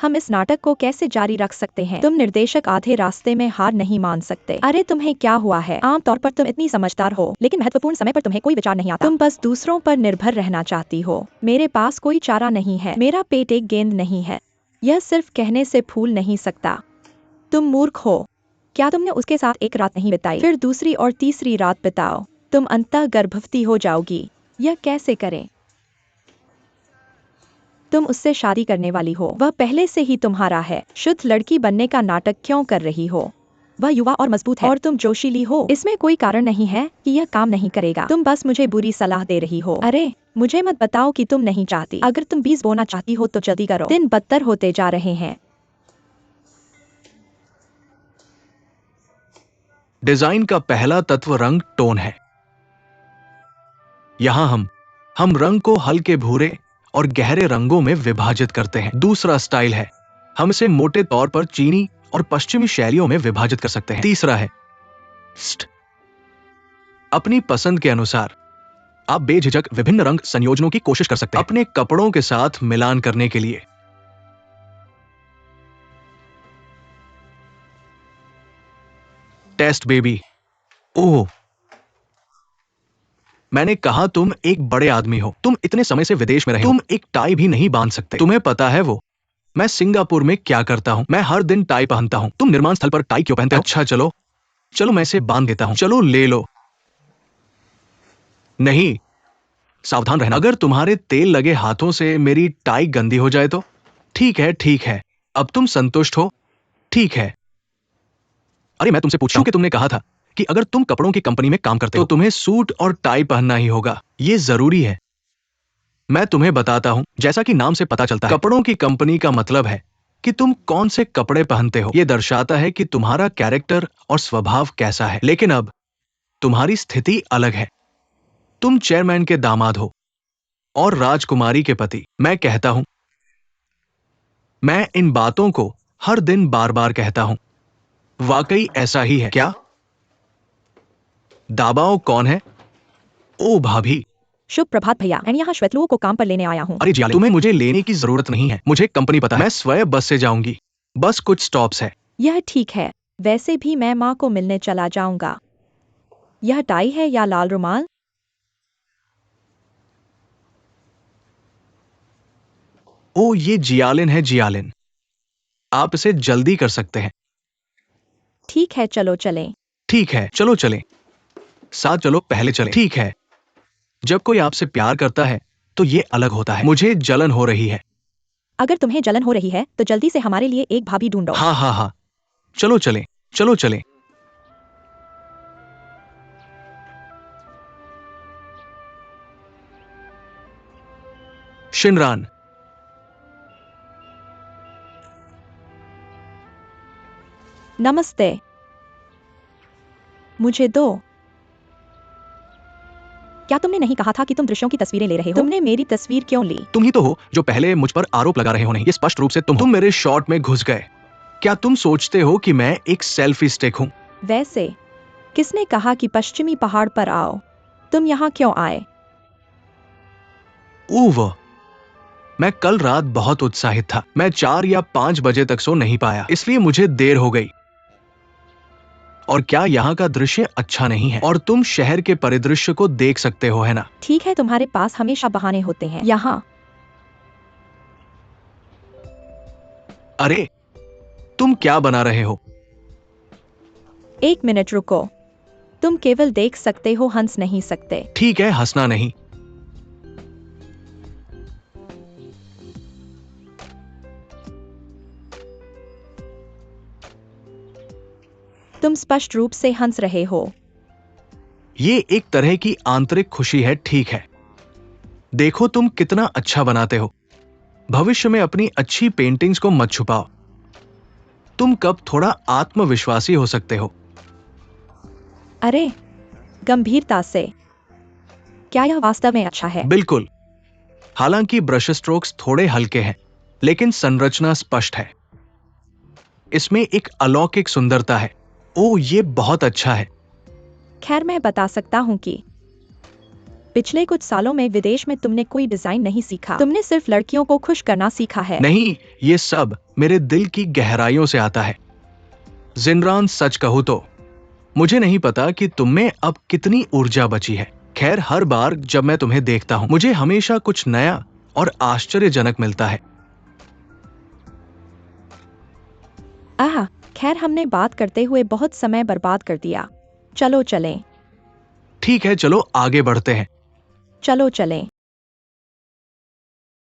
हम इस नाटक को कैसे जारी रख सकते हैं? तुम निर्देशक आधे रास्ते में हार नहीं मान सकते। अरे तुम्हें क्या हुआ है? आमतौर पर तुम इतनी समझदार हो, लेकिन महत्वपूर्ण समय पर तुम्हें कोई विचार नहीं आता। तुम बस दूसरों पर निर्भर रहना चाहती हो। मेरे पास कोई चारा नहीं है। मेरा पेट एक गेंद नहीं है। यह सिर्फ कहने से फूल नहीं सकता। तुम मूर्ख हो। क्या तुमने उसके साथ एक रात नहीं बिताई? फिर दूसरी और तीसरी रात बिताओ। तुम अंततः गर्भवती हो जाओगी। यह कैसे करें? तुम उससे शादी करने वाली हो। वह पहले से ही तुम्हारा है। शुद्ध लड़की बनने का नाटक क्यों कर रही हो? वह युवा और मजबूत है और तुम जोशीली हो। इसमें कोई कारण नहीं है कि यह काम नहीं करेगा। तुम बस मुझे बुरी सलाह दे रही हो। अरे मुझे मत बताओ कि तुम नहीं चाहती। अगर तुम बीज बोना चाहती हो तो जल्दी करो। दिन बदतर होते जा रहे हैं। डिजाइन का पहला तत्व रंग टोन है। यहां हम रंग को हल्के भूरे और गहरे रंगों में विभाजित करते हैं। दूसरा स्टाइल है, हम इसे मोटे तौर पर चीनी और पश्चिमी शैलियों में विभाजित कर सकते हैं। तीसरा है अपनी पसंद के अनुसार आप बेझिझक विभिन्न रंग संयोजनों की कोशिश कर सकते हैं अपने कपड़ों के साथ मिलान करने के लिए। Test baby. ओह, मैंने कहा तुम एक बड़े आदमी हो। तुम इतने समय से विदेश में रहे हो। तुम एक टाई भी नहीं बांध सकते। तुम्हें पता है वो मैं सिंगापुर में क्या करता हूं? मैं हर दिन टाई पहनता हूं। तुम निर्माण स्थल पर टाई क्यों पहनते हो? अच्छा चलो चलो मैं इसे बांध देता हूं। चलो ले लो। नहीं, सावधान रहना। अगर तुम्हारे तेल लगे हाथों से मेरी टाई गंदी हो जाए तो? ठीक है ठीक है, अब तुम संतुष्ट हो? ठीक है। अरे मैं तुमसे पूछता हूं कि तुमने कहा था कि अगर तुम कपड़ों की कंपनी में काम करते हो तो तुम्हें सूट और टाई पहनना ही होगा। ये जरूरी है। मैं तुम्हें बताता हूं, जैसा कि नाम से पता चलता है, कपड़ों की कंपनी का मतलब है कि तुम कौन से कपड़े पहनते हो। यह दर्शाता है कि तुम्हारा कैरेक्टर और स्वभाव कैसा है। लेकिन अब तुम्हारी स्थिति अलग है। तुम चेयरमैन के दामाद हो और राजकुमारी के पति। मैं कहता हूं, मैं इन बातों को हर दिन बार बार कहता हूं। वाकई ऐसा ही है क्या? दाबाओ कौन है? ओ भाभी। शुभ प्रभात भैया। मैं यहाँ श्वेतलुओं को काम पर लेने आया हूँ। अरे जियाले, तुम्हें मुझे लेने की जरूरत नहीं है। मुझे कंपनी पता है। मैं स्वयं बस से जाऊंगी। बस कुछ स्टॉप्स है। यह ठीक है। वैसे भी मैं माँ को मिलने चला जाऊंगा। यह टाई है या लाल रुमाल? ओ ये जियालिन है, जियालिन। आप इसे जल्दी कर सकते हैं। ठीक है, चलो चलें। ठीक है चलो चलें। साथ चलो, पहले चलें। ठीक है। जब कोई आपसे प्यार करता है तो ये अलग होता है। मुझे जलन हो रही है। अगर तुम्हें जलन हो रही है तो जल्दी से हमारे लिए एक भाभी ढूंढो। हाँ हाँ हाँ, चलो चलें, चलो चलें। शिनरान। नमस्ते। मुझे दो। क्या तुमने नहीं कहा था कि तुम दृश्यों की तस्वीरें ले रहे हो? तुमने मेरी तस्वीर क्यों ली? तुम ही तो हो जो पहले मुझ पर आरोप लगा रहे हो। नहीं, ये स्पष्ट रूप से तुम मेरे शॉट में घुस गए। क्या तुम सोचते हो कि मैं एक सेल्फी स्टिक हूं? वैसे किसने कहा कि पश्चिमी पहाड़ पर आओ? तुम यहाँ क्यों आए? वो मैं कल रात बहुत उत्साहित था। मैं 4 या 5 बजे तक सो नहीं पाया, इसलिए मुझे देर हो गई। और क्या यहाँ का दृश्य अच्छा नहीं है? और तुम शहर के परिदृश्य को देख सकते हो, है ना? ठीक है, तुम्हारे पास हमेशा बहाने होते हैं। यहाँ अरे, तुम क्या बना रहे हो? 1 मिनट रुको। तुम केवल देख सकते हो, हंस नहीं सकते। ठीक है, हंसना नहीं। तुम स्पष्ट रूप से हंस रहे हो। ये एक तरह की आंतरिक खुशी है, ठीक है। देखो तुम कितना अच्छा बनाते हो। भविष्य में अपनी अच्छी पेंटिंग्स को मत छुपाओ। तुम कब थोड़ा आत्मविश्वासी हो सकते हो? अरे, गंभीरता से, क्या यह वास्तव में अच्छा है? बिल्कुल। हालांकि ब्रश स्ट्रोक्स थोड़े हल्के हैं, लेकिन संरचना स्पष्ट है। इसमें एक अलौकिक सुंदरता है। ओह, ये बहुत अच्छा है। खैर, मैं बता सकता हूँ कि पिछले कुछ सालों में विदेश में तुमने कोई डिजाइन नहीं सीखा। तुमने सिर्फ लड़कियों को खुश करना सीखा है। नहीं, ये सब मेरे दिल की गहराइयों से आता है। जिनरान, सच कहूं तो मुझे नहीं पता कि तुम में अब कितनी ऊर्जा बची है। खैर, हर बार जब मैं तुम्हें देखता हूं, मुझे हमेशा कुछ नया और आश्चर्यजनक मिलता है। आह, खैर, हमने बात करते हुए बहुत समय बर्बाद कर दिया। चलो चलें। ठीक है, चलो आगे बढ़ते हैं। चलो चलें।